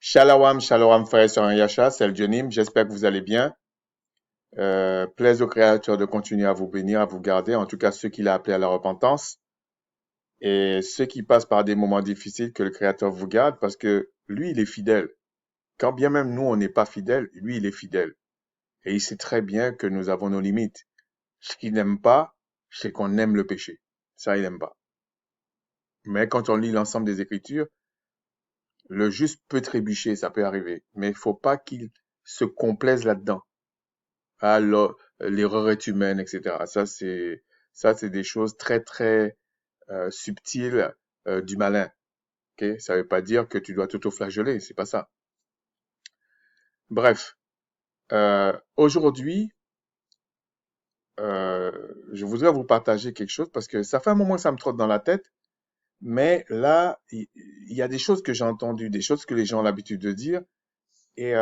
Shalom, shalom, frères et sœurs Yasha, c'est Eljonim, j'espère que vous allez bien. Plaise au Créateur de continuer à vous bénir, à vous garder, en tout cas ceux qu'il a appelés à la repentance, et ceux qui passent par des moments difficiles, que le Créateur vous garde, parce que lui, il est fidèle. Quand bien même nous, on n'est pas fidèle, lui, il est fidèle. Et il sait très bien que nous avons nos limites. Ce qu'il n'aime pas, c'est qu'on aime le péché. Ça, il n'aime pas. Mais quand on lit l'ensemble des Écritures, le juste peut trébucher, ça peut arriver. Mais il faut pas qu'il se complaise là-dedans. Ah, l'erreur est humaine, etc. Ça, c'est des choses très, très subtiles du malin. Ok? Ça veut pas dire que tu dois t'auto-flageller, c'est pas ça. Bref, aujourd'hui, je voudrais vous partager quelque chose parce que ça fait un moment que ça me trotte dans la tête, mais là, il y a des choses que j'ai entendues, des choses que les gens ont l'habitude de dire, et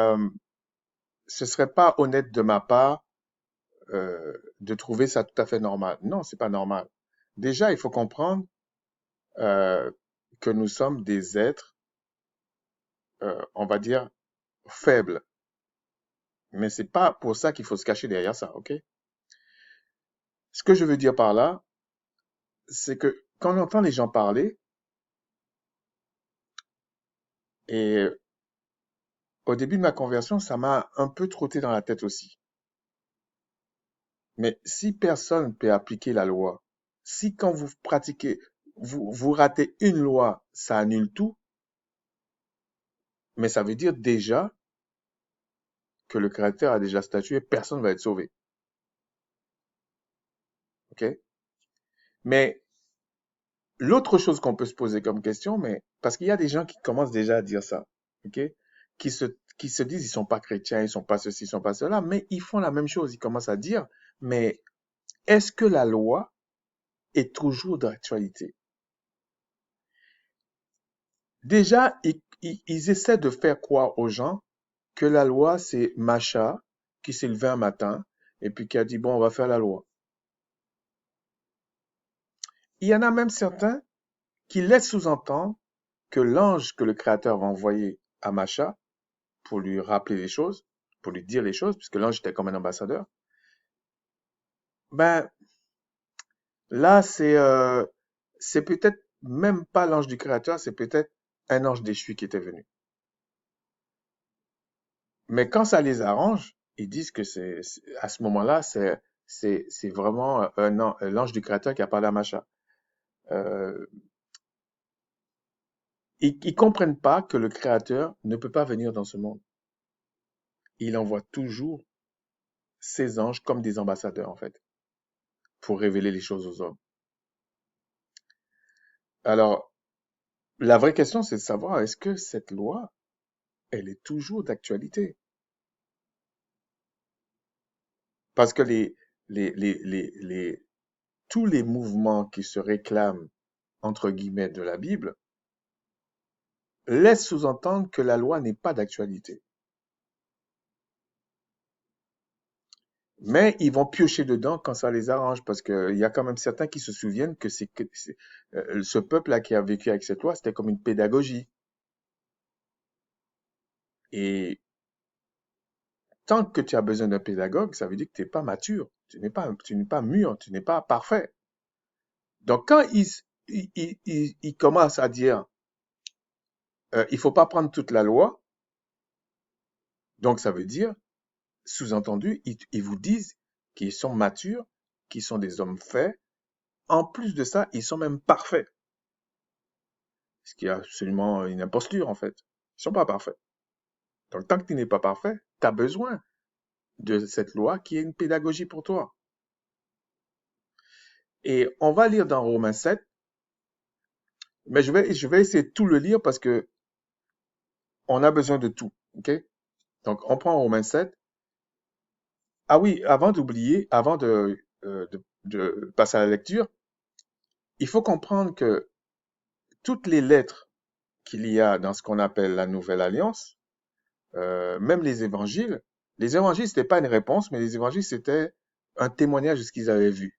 ce serait pas honnête de ma part de trouver ça tout à fait normal. Non, c'est pas normal. Déjà, il faut comprendre euh, que nous sommes des êtres, on va dire, faibles. Mais c'est pas pour ça qu'il faut se cacher derrière ça, ok? Ce que je veux dire par là, c'est que quand on entend les gens parler, et au début de ma conversion, ça m'a un peu trotté dans la tête aussi. Mais si personne peut appliquer la loi, si quand vous pratiquez, vous ratez une loi, ça annule tout, mais ça veut dire déjà que le Créateur a déjà statué, personne ne va être sauvé, ok? Mais l'autre chose qu'on peut se poser comme question, mais parce qu'il y a des gens qui commencent déjà à dire ça, ok? Qui se, qui se disent ils sont pas chrétiens, ils sont pas ceci, ils sont pas cela, mais ils font la même chose. Ils commencent à dire, mais est-ce que la loi est toujours d'actualité? Déjà, ils essaient de faire croire aux gens que la loi, c'est Macha qui s'est levé un matin et puis qui a dit, bon, on va faire la loi. Il y en a même certains qui laissent sous-entendre que l'ange que le Créateur va envoyer à Macha pour lui rappeler les choses, pour lui dire les choses, puisque l'ange était comme un ambassadeur, ben là, c'est peut-être même pas l'ange du Créateur, c'est peut-être un ange déchu qui était venu. Mais quand ça les arrange, ils disent que à ce moment-là, c'est vraiment l'ange du Créateur qui a parlé à Macha. Euh, ils comprennent pas que le Créateur ne peut pas venir dans ce monde. Il envoie toujours ses anges comme des ambassadeurs, en fait, pour révéler les choses aux hommes. Alors, la vraie question, c'est de savoir, est-ce que cette loi, elle est toujours d'actualité? Parce que tous les mouvements qui se réclament, entre guillemets, de la Bible, laissent sous-entendre que la loi n'est pas d'actualité. Mais ils vont piocher dedans quand ça les arrange, parce qu'il y a quand même certains qui se souviennent que ce peuple-là qui a vécu avec cette loi, c'était comme une pédagogie. Et tant que tu as besoin d'un pédagogue, ça veut dire que tu n'es pas mature, tu n'es pas mûr, tu n'es pas parfait. Donc quand ils commencent à dire, il faut pas prendre toute la loi, donc ça veut dire, sous-entendu, ils vous disent qu'ils sont matures, qu'ils sont des hommes faits. En plus de ça, ils sont même parfaits. Ce qui est absolument une imposture, en fait. Ils sont pas parfaits. Donc, tant que tu n'es pas parfait, tu as besoin de cette loi qui est une pédagogie pour toi. Et on va lire dans Romains 7, mais je vais essayer de tout le lire parce que on a besoin de tout. OK? Donc, on prend Romains 7. Ah oui, avant d'oublier, avant de passer à la lecture, il faut comprendre que toutes les lettres qu'il y a dans ce qu'on appelle la Nouvelle Alliance, même les évangiles, c'était pas une réponse, mais les évangiles, c'était un témoignage de ce qu'ils avaient vu.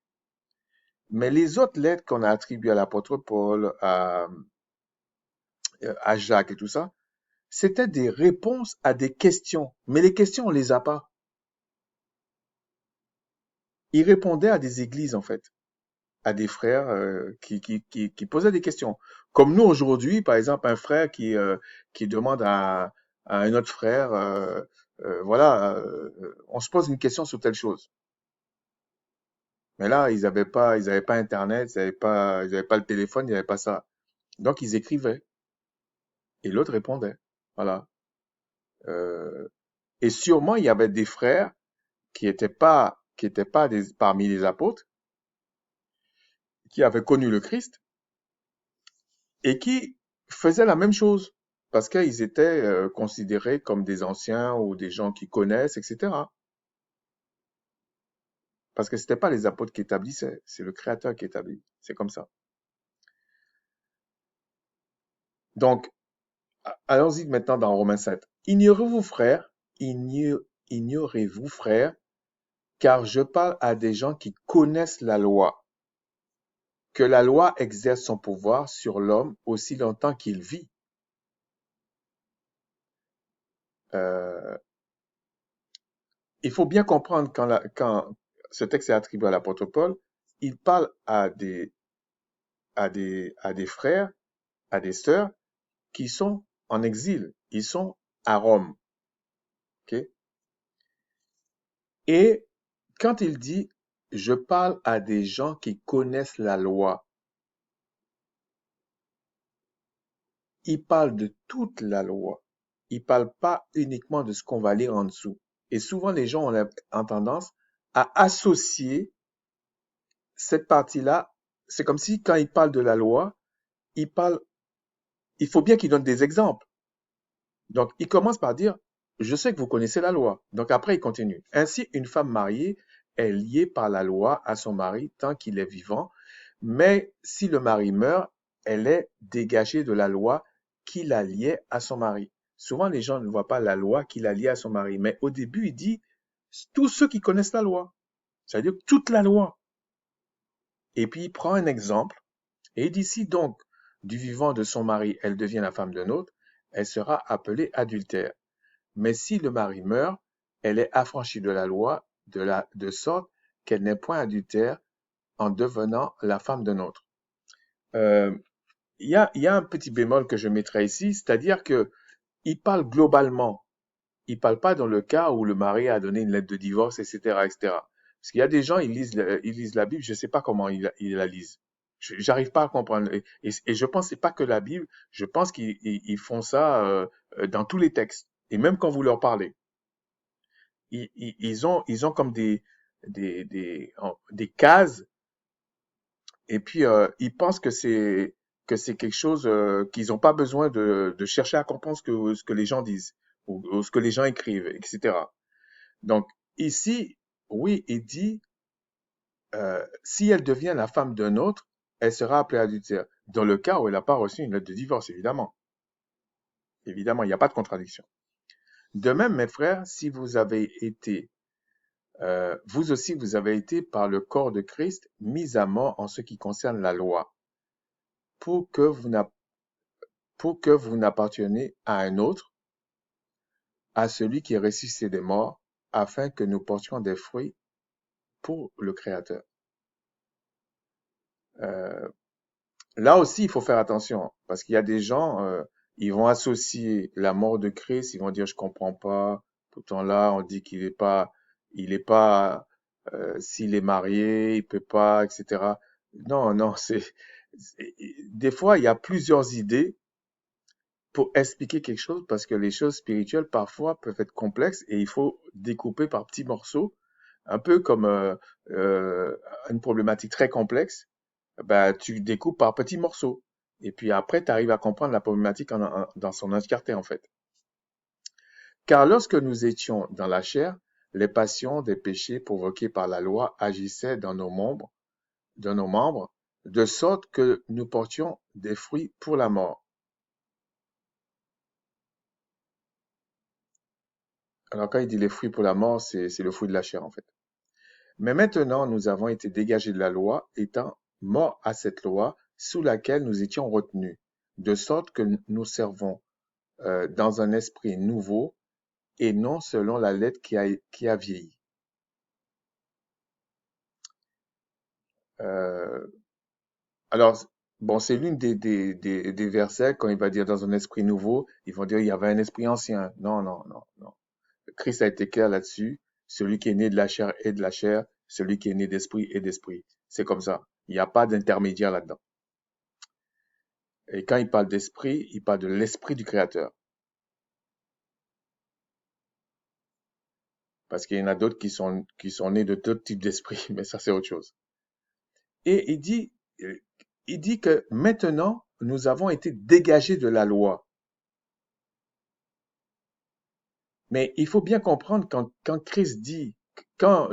Mais les autres lettres qu'on a attribuées à l'apôtre Paul, à Jacques et tout ça, C'était des réponses à des questions. Mais les questions, on les a pas. Il répondait à des églises, en fait, à des frères qui posaient des questions. Comme nous aujourd'hui, par exemple, un frère qui demande à un autre frère, voilà, on se pose une question sur telle chose. Mais là, ils avaient pas Internet, ils avaient pas le téléphone, ils n'avaient pas ça. Donc, ils écrivaient et l'autre répondait. Voilà. Euh, et sûrement, il y avait des frères qui étaient pas parmi les apôtres, qui avaient connu le Christ et qui faisaient la même chose parce qu'ils étaient considérés comme des anciens ou des gens qui connaissent, etc. Parce que c'était pas les apôtres qui établissaient, c'est le Créateur qui établit. C'est comme ça. Donc, allons-y maintenant dans Romains 7. Ignorez-vous, frères, ignorez-vous, frères, car je parle à des gens qui connaissent la loi, que la loi exerce son pouvoir sur l'homme aussi longtemps qu'il vit. Euh, il faut bien comprendre quand ce texte est attribué à l'apôtre Paul, il parle à des frères, à des sœurs qui sont en exil. Ils sont à Rome. Ok. Et quand il dit, je parle à des gens qui connaissent la loi, il parle de toute la loi. Il parle pas uniquement de ce qu'on va lire en dessous. Et souvent, les gens ont tendance à associer cette partie-là. C'est comme si quand il parle de la loi, il parle, il faut bien qu'il donne des exemples. Donc, il commence par dire, je sais que vous connaissez la loi. Donc, après, il continue. Ainsi, une femme mariée est liée par la loi à son mari tant qu'il est vivant. Mais si le mari meurt, elle est dégagée de la loi qui la liait à son mari. Souvent, les gens ne voient pas la loi qui la liait à son mari. Mais au début, il dit, tous ceux qui connaissent la loi. C'est-à-dire toute la loi. Et puis, il prend un exemple. Et il dit, si donc, du vivant de son mari, elle devient la femme d'un autre, elle sera appelée adultère. Mais si le mari meurt, elle est affranchie de la loi de sorte qu'elle n'est point adultère en devenant la femme d'un autre. Euh, il y a un petit bémol que je mettrai ici, c'est-à-dire que il parle globalement. Il parle pas dans le cas où le mari a donné une lettre de divorce, etc., etc. Parce qu'il y a des gens, ils lisent la Bible, je sais pas comment ils la lisent. J'arrive pas à comprendre. Et je pense que c'est pas que la Bible, je pense qu'ils font ça dans tous les textes. Et même quand vous leur parlez, ils ont comme des cases et puis ils pensent que c'est quelque chose qu'ils n'ont pas besoin de chercher à comprendre ce que les gens disent ou ce que les gens écrivent, etc. Donc ici, oui, il dit si elle devient la femme d'un autre, elle sera appelée adultère. Dans le cas où elle n'a pas reçu une lettre de divorce, évidemment. Évidemment, il n'y a pas de contradiction. De même, mes frères, si vous avez été vous aussi, vous avez été par le corps de Christ mis à mort en ce qui concerne la loi, pour que vous pour que vous n'apparteniez à un autre, à celui qui est ressuscité des morts, afin que nous portions des fruits pour le Créateur. Euh, Là aussi, il faut faire attention, parce qu'il y a des gens, ils vont associer la mort de Christ, ils vont dire, je comprends pas, pourtant là, on dit il est pas, s'il est marié, il peut pas, etc. Non, non, des fois, il y a plusieurs idées pour expliquer quelque chose, parce que les choses spirituelles, parfois, peuvent être complexes et il faut découper par petits morceaux, un peu comme euh, une problématique très complexe, bah, tu découpes par petits morceaux. Et puis après, tu arrives à comprendre la problématique dans son entièreté, en fait. Car lorsque nous étions dans la chair, les passions des péchés provoqués par la loi agissaient dans nos membres, de sorte que nous portions des fruits pour la mort. Alors, quand il dit les fruits pour la mort, c'est le fruit de la chair, en fait. Mais maintenant, nous avons été dégagés de la loi, étant morts à cette loi sous laquelle nous étions retenus, de sorte que nous servons dans un esprit nouveau et non selon la lettre qui a vieilli. Euh, alors, bon, c'est l'une des versets quand il va dire dans un esprit nouveau, ils vont dire il y avait un esprit ancien. Non, non, non, non. Christ a été clair là-dessus. Celui qui est né de la chair est de la chair, celui qui est né d'esprit est d'esprit. C'est comme ça. Il n'y a pas d'intermédiaire là-dedans. Et quand il parle d'esprit, il parle de l'esprit du Créateur. Parce qu'il y en a d'autres qui sont nés de d'autres types d'esprits, mais ça c'est autre chose. Et il dit que maintenant, nous avons été dégagés de la loi. Mais il faut bien comprendre quand Christ dit, quand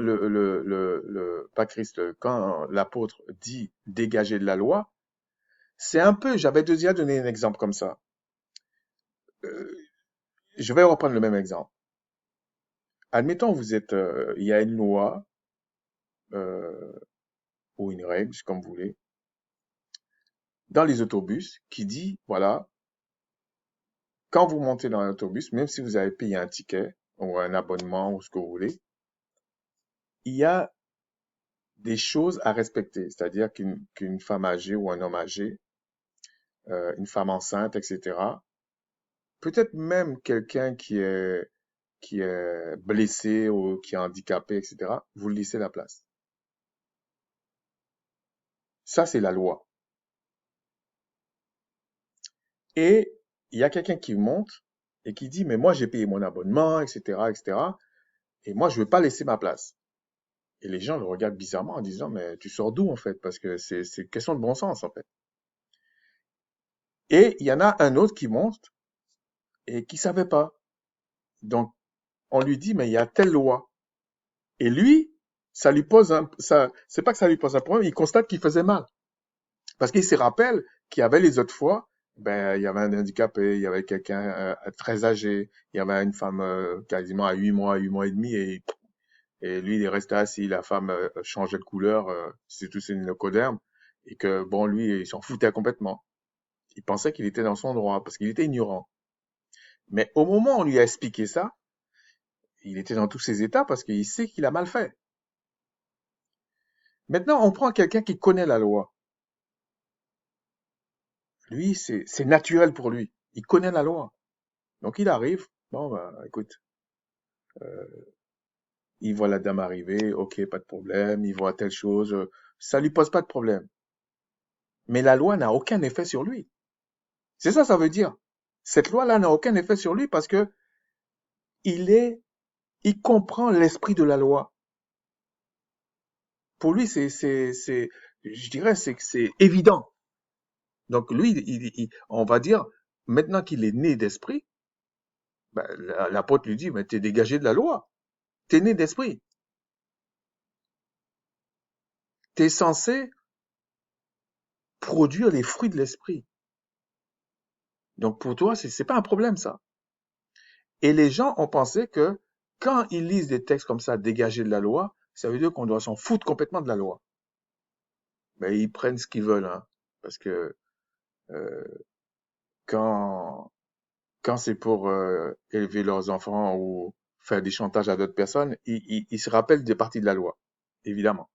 pas Christ, quand l'apôtre dit dégager de la loi, c'est un peu, j'avais déjà donné un exemple comme ça. Euh, je vais reprendre le même exemple. Admettons, il y a une loi euh, ou une règle, comme vous voulez, dans les autobus qui dit, voilà, quand vous montez dans l'autobus, même si vous avez payé un ticket ou un abonnement ou ce que vous voulez, il y a des choses à respecter. C'est-à-dire qu'une femme âgée ou un homme âgé, une femme enceinte, etc., peut-être même quelqu'un qui est blessé ou qui est handicapé, etc., vous laissez la place. Ça, c'est la loi. Et il y a quelqu'un qui monte et qui dit, mais moi, j'ai payé mon abonnement, etc., etc., et moi, je ne veux pas laisser ma place. Et les gens le regardent bizarrement en disant, mais tu sors d'où, en fait? Parce que c'est une question de bon sens, en fait. Et il y en a un autre qui monte et qui savait pas. Donc, on lui dit, mais il y a telle loi. Et lui, c'est pas que ça lui pose un problème, il constate qu'il faisait mal. Parce qu'il se rappelle qu'il y avait les autres fois, ben, il y avait un handicapé, il y avait quelqu'un très âgé, il y avait une femme quasiment à 8 mois et demi, et lui, il est resté assis, la femme changeait de couleur, c'est tout, c'est une leucoderme, et que, bon, lui, il s'en foutait complètement. Il pensait qu'il était dans son droit, parce qu'il était ignorant. Mais au moment où on lui a expliqué ça, il était dans tous ses états parce qu'il sait qu'il a mal fait. Maintenant, on prend quelqu'un qui connaît la loi. Lui, c'est naturel pour lui. Il connaît la loi. Donc il arrive, bon, bah, écoute, il voit la dame arriver, ok, pas de problème, il voit telle chose, ça lui pose pas de problème. Mais la loi n'a aucun effet sur lui. C'est ça, ça veut dire. Cette loi-là n'a aucun effet sur lui parce que il comprend l'esprit de la loi. Pour lui, je dirais, c'est évident. Donc lui, on va dire, maintenant qu'il est né d'esprit, ben, l'apôtre lui dit, mais t'es dégagé de la loi. T'es né d'esprit. T'es censé produire les fruits de l'esprit. Donc pour toi, c'est pas un problème ça. Et les gens ont pensé que quand ils lisent des textes comme ça, dégagés de la loi, ça veut dire qu'on doit s'en foutre complètement de la loi. Mais ils prennent ce qu'ils veulent, hein, parce que euh, quand quand c'est pour élever leurs enfants ou faire des chantages à d'autres personnes, ils se rappellent des parties de la loi, évidemment.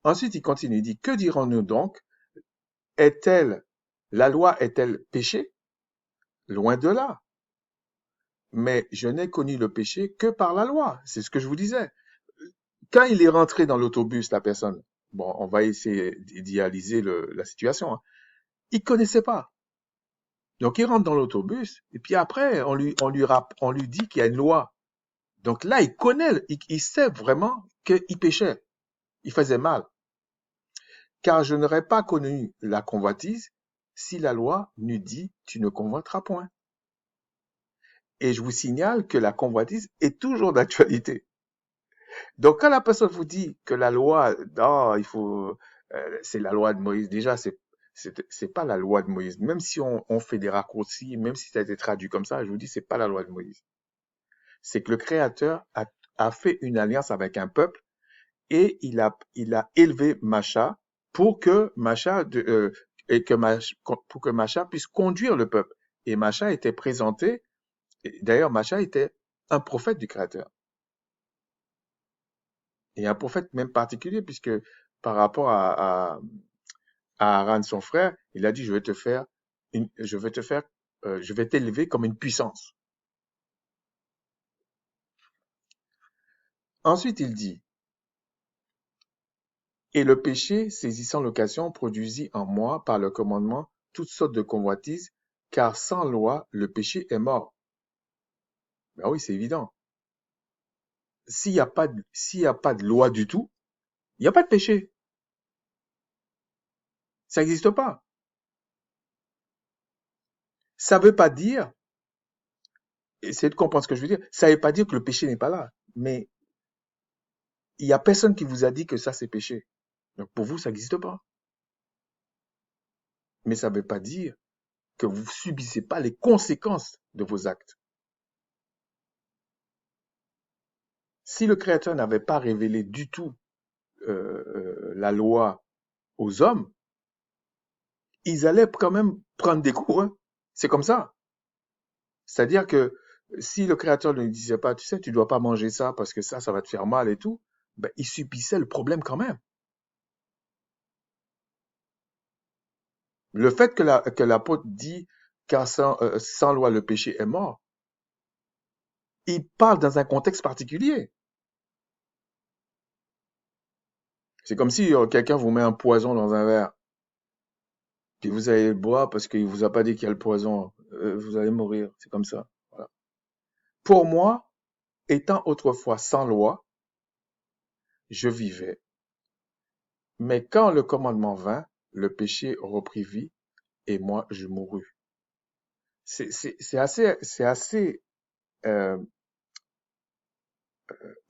Ensuite, il continue, il dit, que dirons-nous donc? La loi est-elle péché? Loin de là. Mais je n'ai connu le péché que par la loi. C'est ce que je vous disais. Quand il est rentré dans l'autobus, la personne, bon, on va essayer d'idéaliser la situation, hein. Il connaissait pas. Donc, il rentre dans l'autobus, et puis après, on lui dit qu'il y a une loi. Donc là, il sait vraiment qu'il péchait. Il faisait mal. Car je n'aurais pas connu la convoitise si la loi n'eût dit tu ne convoiteras point. Et je vous signale que la convoitise est toujours d'actualité. Donc, quand la personne vous dit que la loi, oh, c'est la loi de Moïse, déjà, c'est pas la loi de Moïse. Même si on fait des raccourcis, même si ça a été traduit comme ça, je vous dis, c'est pas la loi de Moïse. C'est que le Créateur a fait une alliance avec un peuple et il a élevé Macha pour que Macha, pour que Macha puisse conduire le peuple. Et Macha était présenté, d'ailleurs Macha était un prophète du Créateur. Et un prophète même particulier, puisque par rapport à Aaron, son frère, il a dit, je vais t'élever comme une puissance. Ensuite, il dit, et le péché, saisissant l'occasion, produisit en moi, par le commandement, toutes sortes de convoitises, car sans loi, le péché est mort. Ben oui, c'est évident. S'il n'y a pas de loi du tout, il n'y a pas de péché. Ça n'existe pas. Ça ne veut pas dire, essayez de comprendre ce que je veux dire, ça ne veut pas dire que le péché n'est pas là. Mais il n'y a personne qui vous a dit que ça, c'est péché. Donc pour vous, ça n'existe pas. Mais ça ne veut pas dire que vous ne subissez pas les conséquences de vos actes. Si le Créateur n'avait pas révélé du tout la loi aux hommes, ils allaient quand même prendre des coups. Hein. C'est comme ça. C'est-à-dire que si le Créateur ne disait pas, tu sais, tu dois pas manger ça parce que ça va te faire mal et tout, ben, ils subissaient le problème quand même. Le fait que l'apôtre dit car sans loi le péché est mort, il parle dans un contexte particulier. C'est comme si quelqu'un vous met un poison dans un verre, puis vous allez le boire parce qu'il vous a pas dit qu'il y a le poison. Vous allez mourir. C'est comme ça. Voilà. Pour moi, étant autrefois sans loi, je vivais. Mais quand le commandement vint, le péché reprit vie et moi je mourus. C'est assez euh,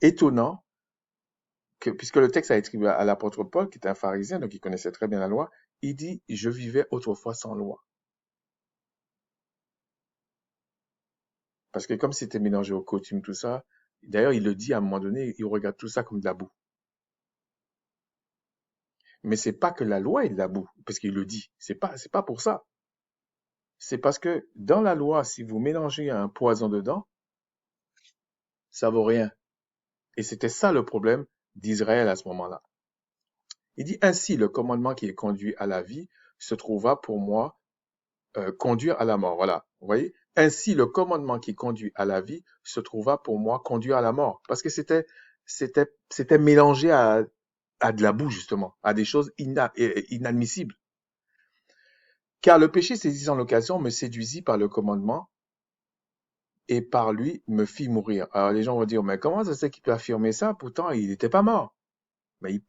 étonnant que, puisque le texte a été attribué à l'apôtre Paul, qui était un pharisien, donc il connaissait très bien la loi, il dit, je vivais autrefois sans loi. Parce que comme c'était mélangé au coutume, tout ça, d'ailleurs il le dit à un moment donné, il regarde tout ça comme de la boue. Mais c'est pas que la loi est de la boue, parce qu'il le dit. C'est pas pour ça. C'est parce que dans la loi, si vous mélangez un poison dedans, ça vaut rien. Et c'était ça le problème d'Israël à ce moment-là. Il dit ainsi, le commandement qui est conduit à la vie se trouva pour moi conduire à la mort. Voilà, vous voyez. Ainsi, le commandement qui conduit à la vie se trouva pour moi conduire à la mort, parce que c'était mélangé à de la boue justement, à des choses inadmissibles. Car le péché saisissant l'occasion me séduisit par le commandement et par lui me fit mourir. Alors les gens vont dire, mais comment ça se fait qu'il peut affirmer ça? Pourtant, il n'était pas mort. Mais il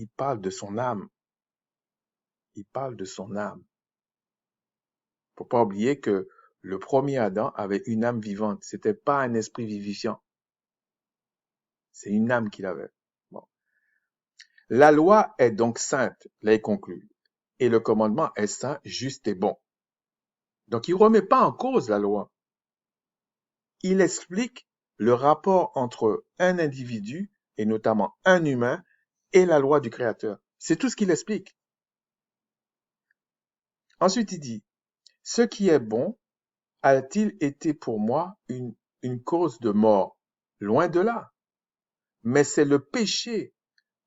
parle de son âme. Il parle de son âme. Faut pas oublier que le premier Adam avait une âme vivante. C'était pas un esprit vivifiant. C'est une âme qu'il avait. Bon. La loi est donc sainte, là il conclut. Et le commandement est saint, juste et bon. Donc il remet pas en cause la loi. Il explique le rapport entre un individu, et notamment un humain, et la loi du Créateur. C'est tout ce qu'il explique. Ensuite, il dit, ce qui est bon a-t-il été pour moi une cause de mort? Loin de là. Mais c'est le péché,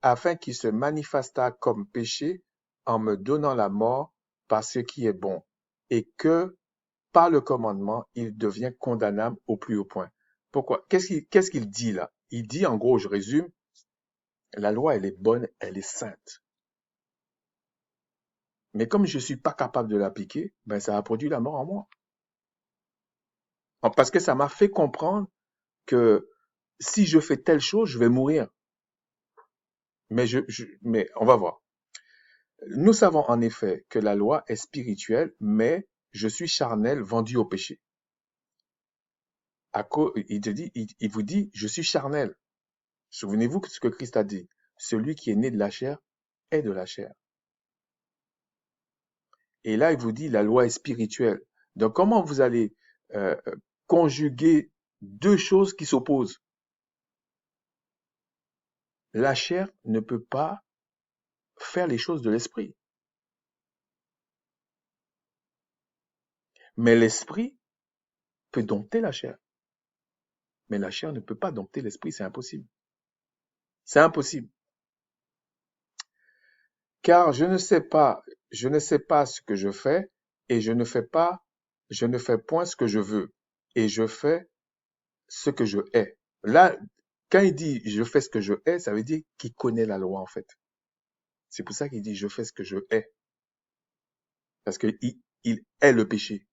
afin qu'il se manifestât comme péché en me donnant la mort par ce qui est bon, et que, par le commandement, il devient condamnable au plus haut point. Pourquoi? Qu'est-ce qu'il dit là? Il dit, en gros, je résume, la loi, elle est bonne, elle est sainte. Mais comme je ne suis pas capable de l'appliquer, ben ça a produit la mort en moi. Parce que ça m'a fait comprendre que si je fais telle chose, je vais mourir. Mais on va voir. Nous savons en effet que la loi est spirituelle, mais je suis charnel, vendu au péché. Il vous dit, je suis charnel. Souvenez-vous de ce que Christ a dit. Celui qui est né de la chair est de la chair. Et là, il vous dit, la loi est spirituelle. Donc, comment vous allez euh, conjuguer deux choses qui s'opposent? La chair ne peut pas faire les choses de l'esprit. Mais l'esprit peut dompter la chair. Mais la chair ne peut pas dompter l'esprit, c'est impossible. C'est impossible. Car je ne sais pas ce que je fais, et je ne fais point ce que je veux, et je fais ce que je hais. Là, quand il dit je fais ce que je hais, ça veut dire qu'il connaît la loi en fait. C'est pour ça qu'il dit je fais ce que je hais. Parce qu'il il hait le péché.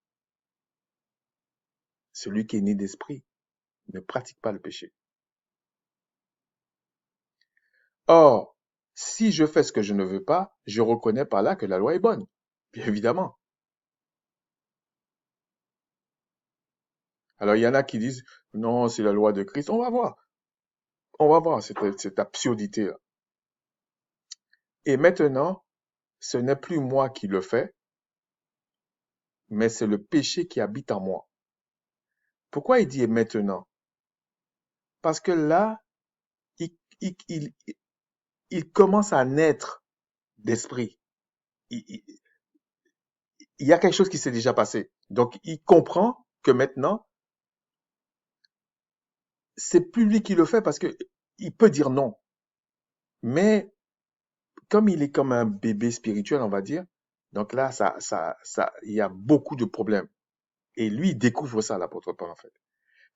Celui qui est né d'esprit ne pratique pas le péché. Or, si je fais ce que je ne veux pas, je reconnais par là que la loi est bonne. Bien évidemment. Alors, il y en a qui disent, non, c'est la loi de Christ. On va voir. On va voir cette absurdité-là. Et maintenant, ce n'est plus moi qui le fais, mais c'est le péché qui habite en moi. Pourquoi il dit et maintenant? Parce que là, il, il, il, il commence à naître d'esprit. Il y a quelque chose qui s'est déjà passé. Donc, il comprend que maintenant, c'est plus lui qui le fait parce que il peut dire non. Mais comme il est comme un bébé spirituel, on va dire, donc là, il y a beaucoup de problèmes. Et lui, il découvre ça, l'apôtre Paul, en fait.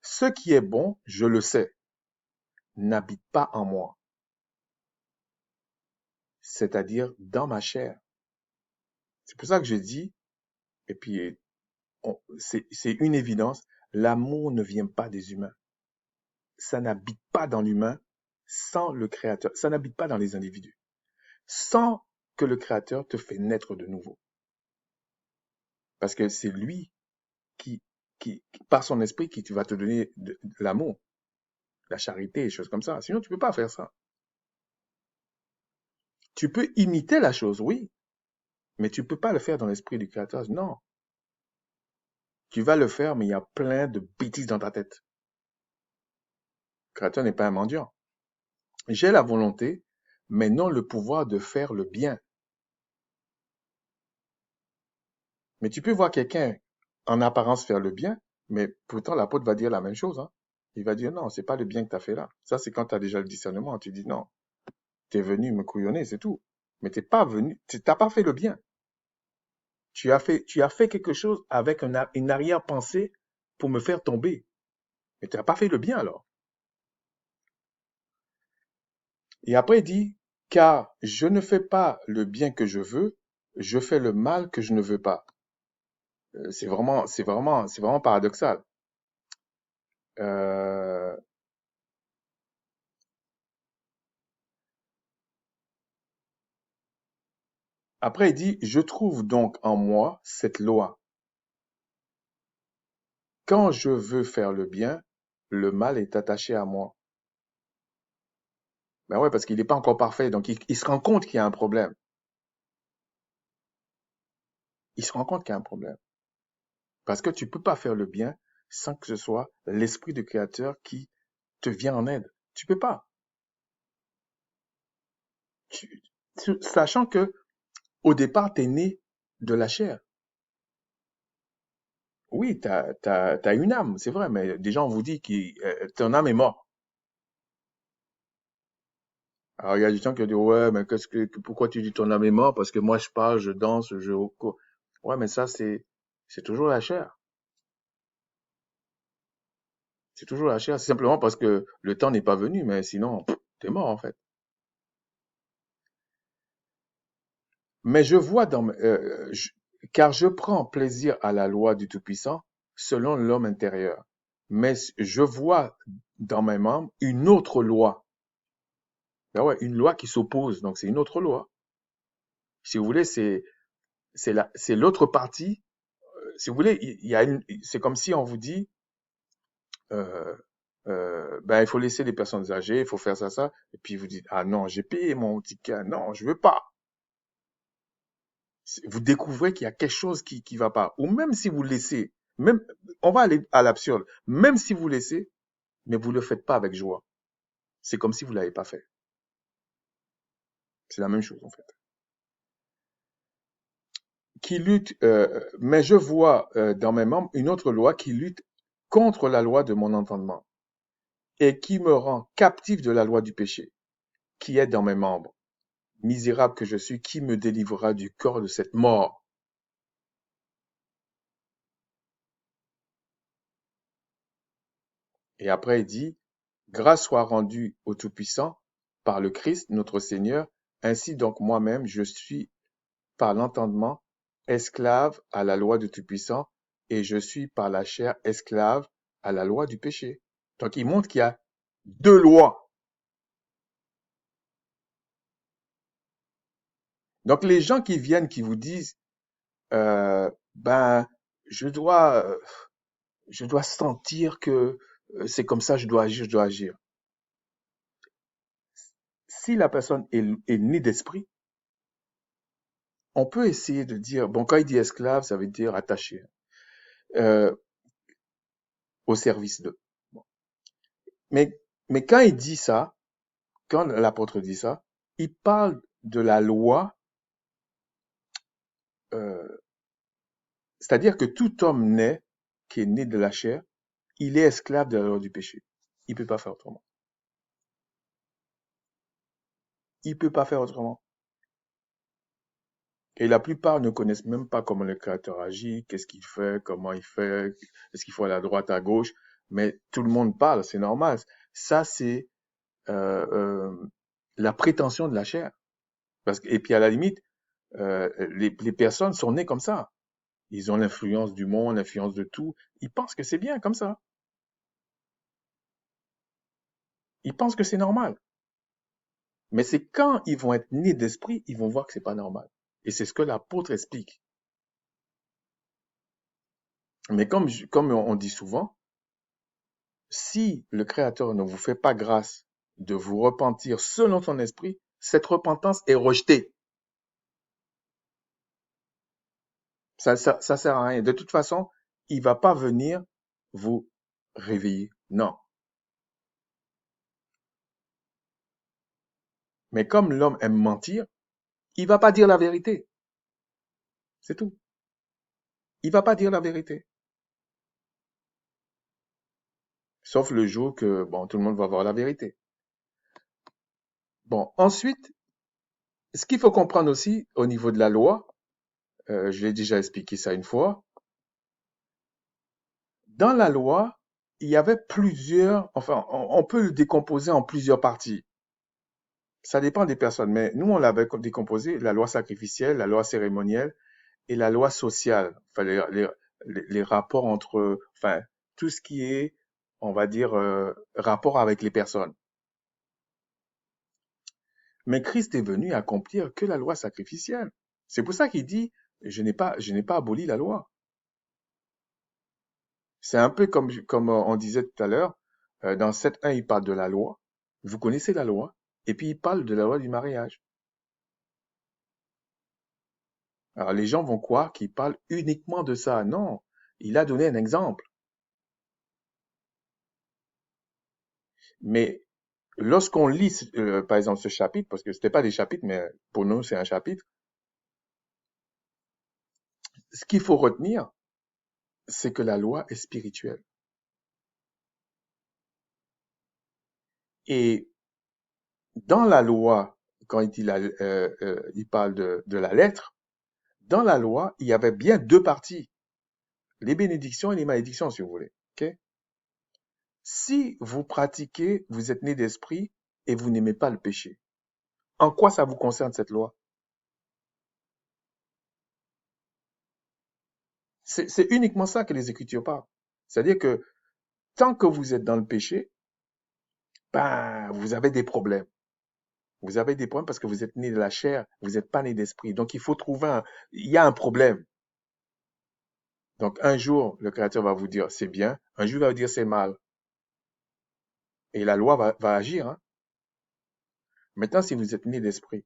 Ce qui est bon, je le sais, n'habite pas en moi, c'est-à-dire dans ma chair. C'est pour ça que je dis, et puis c'est une évidence, l'amour ne vient pas des humains. Ça n'habite pas dans l'humain sans le Créateur. Ça n'habite pas dans les individus. Sans que le Créateur te fait naître de nouveau. Parce que c'est lui qui, par son esprit, qui va te donner de l'amour, la charité, et choses comme ça. Sinon, tu ne peux pas faire ça. Tu peux imiter la chose, oui, mais tu ne peux pas le faire dans l'esprit du Créateur. Non. Tu vas le faire, mais il y a plein de bêtises dans ta tête. Le Créateur n'est pas un mendiant. J'ai la volonté, mais non le pouvoir de faire le bien. Mais tu peux voir quelqu'un en apparence faire le bien, mais pourtant l'apôtre va dire la même chose. Hein. Il va dire non, c'est pas le bien que tu as fait là. Ça, c'est quand tu as déjà le discernement. Tu dis non, tu es venu me couillonner, c'est tout. Mais t'es pas venu, tu n'as pas fait le bien. Tu as fait quelque chose avec une arrière-pensée pour me faire tomber. Mais tu n'as pas fait le bien alors. Et après, il dit, car je ne fais pas le bien que je veux, je fais le mal que je ne veux pas. C'est vraiment paradoxal. Euh, Après, il dit, je trouve donc en moi cette loi. Quand je veux faire le bien, le mal est attaché à moi. Ben ouais, parce qu'il n'est pas encore parfait, donc il se rend compte qu'il y a un problème. Il se rend compte qu'il y a un problème. Parce que tu peux pas faire le bien sans que ce soit l'esprit du Créateur qui te vient en aide. Tu peux pas. Tu- Sachant que au départ, tu es né de la chair. Oui, t'as une âme, c'est vrai, mais des gens vous disent que ton âme est morte. Alors, il y a des gens qui disent, ouais, mais pourquoi tu dis ton âme est morte? Parce que moi, je parle, je danse, je cours. Ouais, mais ça, c'est toujours la chair. C'est toujours la chair. C'est simplement parce que le temps n'est pas venu, mais sinon, t'es mort, en fait. Mais je vois car je prends plaisir à la loi du Tout-Puissant selon l'homme intérieur. Mais je vois dans mes membres une autre loi. Ben ouais, une loi qui s'oppose, donc c'est une autre loi. Si vous voulez, c'est l'autre partie. Si vous voulez, c'est comme si on vous dit, euh, ben il faut laisser les personnes âgées, il faut faire ça, ça, et puis vous dites, ah non, j'ai payé mon ticket, non, je veux pas. Vous découvrez qu'il y a quelque chose qui va pas. Ou même si vous laissez, même, on va aller à l'absurde, même si vous laissez, mais vous le faites pas avec joie. C'est comme si vous l'avez pas fait. C'est la même chose en fait. qui lutte, mais je vois dans mes membres une autre loi qui lutte contre la loi de mon entendement et qui me rend captif de la loi du péché qui est dans mes membres. Misérable que je suis, qui me délivrera du corps de cette mort? Et après, il dit, grâce soit rendue au Tout-Puissant par le Christ, notre Seigneur. Ainsi donc moi-même, je suis par l'entendement esclave à la loi du Tout-Puissant et je suis par la chair esclave à la loi du péché. Donc il montre qu'il y a deux lois. Donc les gens qui viennent, qui vous disent, ben, je dois, euh, je dois sentir que c'est comme ça, je dois agir, je dois agir. Si la personne est née d'esprit, on peut essayer de dire, bon, quand il dit esclave, ça veut dire attaché euh, au service de. Bon. Mais, mais quand il dit ça, quand l'apôtre dit ça, il parle de la loi, euh, c'est-à-dire que tout homme né, qui est né de la chair, il est esclave de la loi du péché. Il peut pas faire autrement. Il peut pas faire autrement. Et la plupart ne connaissent même pas comment le Créateur agit, qu'est-ce qu'il fait, comment il fait, est-ce qu'il faut aller à droite, à gauche. Mais tout le monde parle, c'est normal. Ça, c'est euh, euh, la prétention de la chair. Et puis à la limite, les personnes sont nées comme ça. Ils ont l'influence du monde, l'influence de tout. Ils pensent que c'est bien comme ça. Ils pensent que c'est normal. Mais c'est quand ils vont être nés d'esprit, ils vont voir que c'est pas normal. Et c'est ce que l'apôtre explique. Mais comme on dit souvent, si le Créateur ne vous fait pas grâce de vous repentir selon son esprit, cette repentance est rejetée. Ça sert à rien. De toute façon, il va pas venir vous réveiller. Non. Mais comme l'homme aime mentir, il va pas dire la vérité. C'est tout. Il va pas dire la vérité. Sauf le jour que, bon, tout le monde va voir la vérité. Bon, ensuite, ce qu'il faut comprendre aussi au niveau de la loi, je l'ai déjà expliqué ça une fois, dans la loi, il y avait plusieurs, enfin, on peut le décomposer en plusieurs parties. Ça dépend des personnes, mais nous, on l'avait décomposé, la loi sacrificielle, la loi cérémonielle et la loi sociale. Enfin, les rapports entre, enfin, tout ce qui est, on va dire, rapport avec les personnes. Mais Christ est venu accomplir que la loi sacrificielle. C'est pour ça qu'il dit, je n'ai pas aboli la loi. C'est un peu comme on disait tout à l'heure, dans 7.1, il parle de la loi. Vous connaissez la loi. Et puis, il parle de la loi du mariage. Alors, les gens vont croire qu'il parle uniquement de ça. Non, il a donné un exemple. Mais lorsqu'on lit, par exemple, ce chapitre, parce que c'était pas des chapitres, mais pour nous, c'est un chapitre, ce qu'il faut retenir, c'est que la loi est spirituelle. Et dans la loi, quand il parle de la lettre, dans la loi, il y avait bien deux parties, les bénédictions et les malédictions, si vous voulez. Ok. Si vous pratiquez, vous êtes né d'esprit et vous n'aimez pas le péché, en quoi ça vous concerne cette loi? C'est uniquement ça que les Écritures parlent. C'est-à-dire que tant que vous êtes dans le péché, ben, vous avez des problèmes. Vous avez des problèmes parce que vous êtes né de la chair, vous n'êtes pas né d'esprit. Donc il faut trouver il y a un problème. Donc un jour, le Créateur va vous dire c'est bien, un jour il va vous dire c'est mal. Et la loi va agir. Hein. Maintenant, si vous êtes né d'esprit,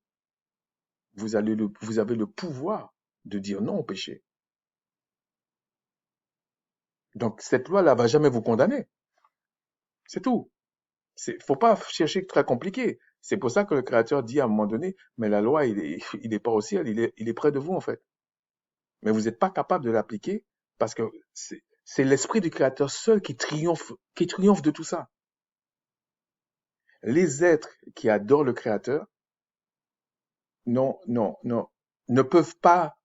vous avez le pouvoir de dire non au péché. Donc cette loi-là va jamais vous condamner. C'est tout. Faut pas chercher très compliqué. C'est pour ça que le Créateur dit à un moment donné, mais la loi, il est pas au ciel, il est près de vous en fait. mais vous n'êtes pas capable de l'appliquer parce que c'est l'esprit du Créateur seul qui triomphe de tout ça. Les êtres qui adorent le Créateur, non, non, non, ne peuvent pas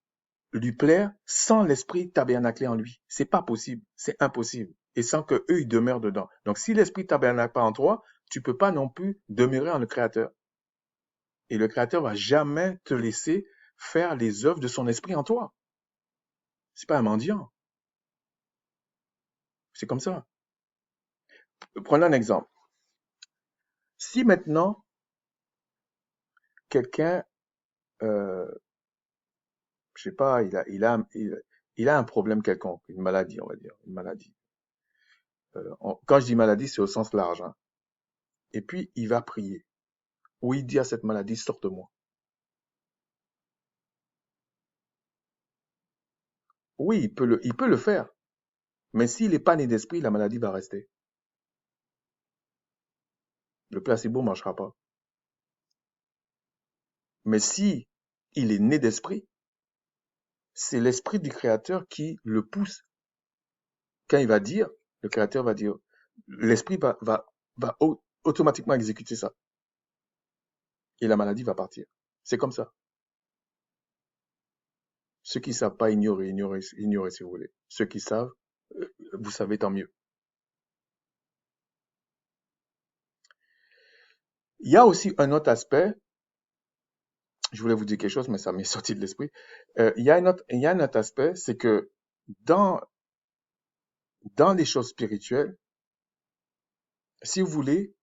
lui plaire sans l'esprit tabernaclé en lui. C'est pas possible, c'est impossible. Et sans que eux, ils demeurent dedans. Donc, si l'esprit tabernacle pas en toi, tu peux pas non plus demeurer en le Créateur. Et le Créateur va jamais te laisser faire les œuvres de son esprit en toi. C'est pas un mendiant. C'est comme ça. Prenons un exemple. Si maintenant, quelqu'un, euh, je sais pas, il a un problème quelconque, une maladie, on va dire, une maladie. Quand je dis maladie, c'est au sens large, hein. Et puis, il va prier. Ou il dit à cette maladie, sors de moi. Oui, il peut le faire. Mais s'il n'est pas né d'esprit, la maladie va rester. Le placebo ne marchera pas. Mais si il est né d'esprit, c'est l'esprit du Créateur qui le pousse. Quand il va dire, le Créateur va dire, l'esprit va automatiquement exécuter ça. Et la maladie va partir. C'est comme ça. Ceux qui ne savent pas ignorer si vous voulez. Ceux qui savent, vous savez tant mieux. Il y a aussi un autre aspect, je voulais vous dire quelque chose, mais ça m'est sorti de l'esprit. Il y a un autre aspect, c'est que dans, dans les choses spirituelles, si vous voulez,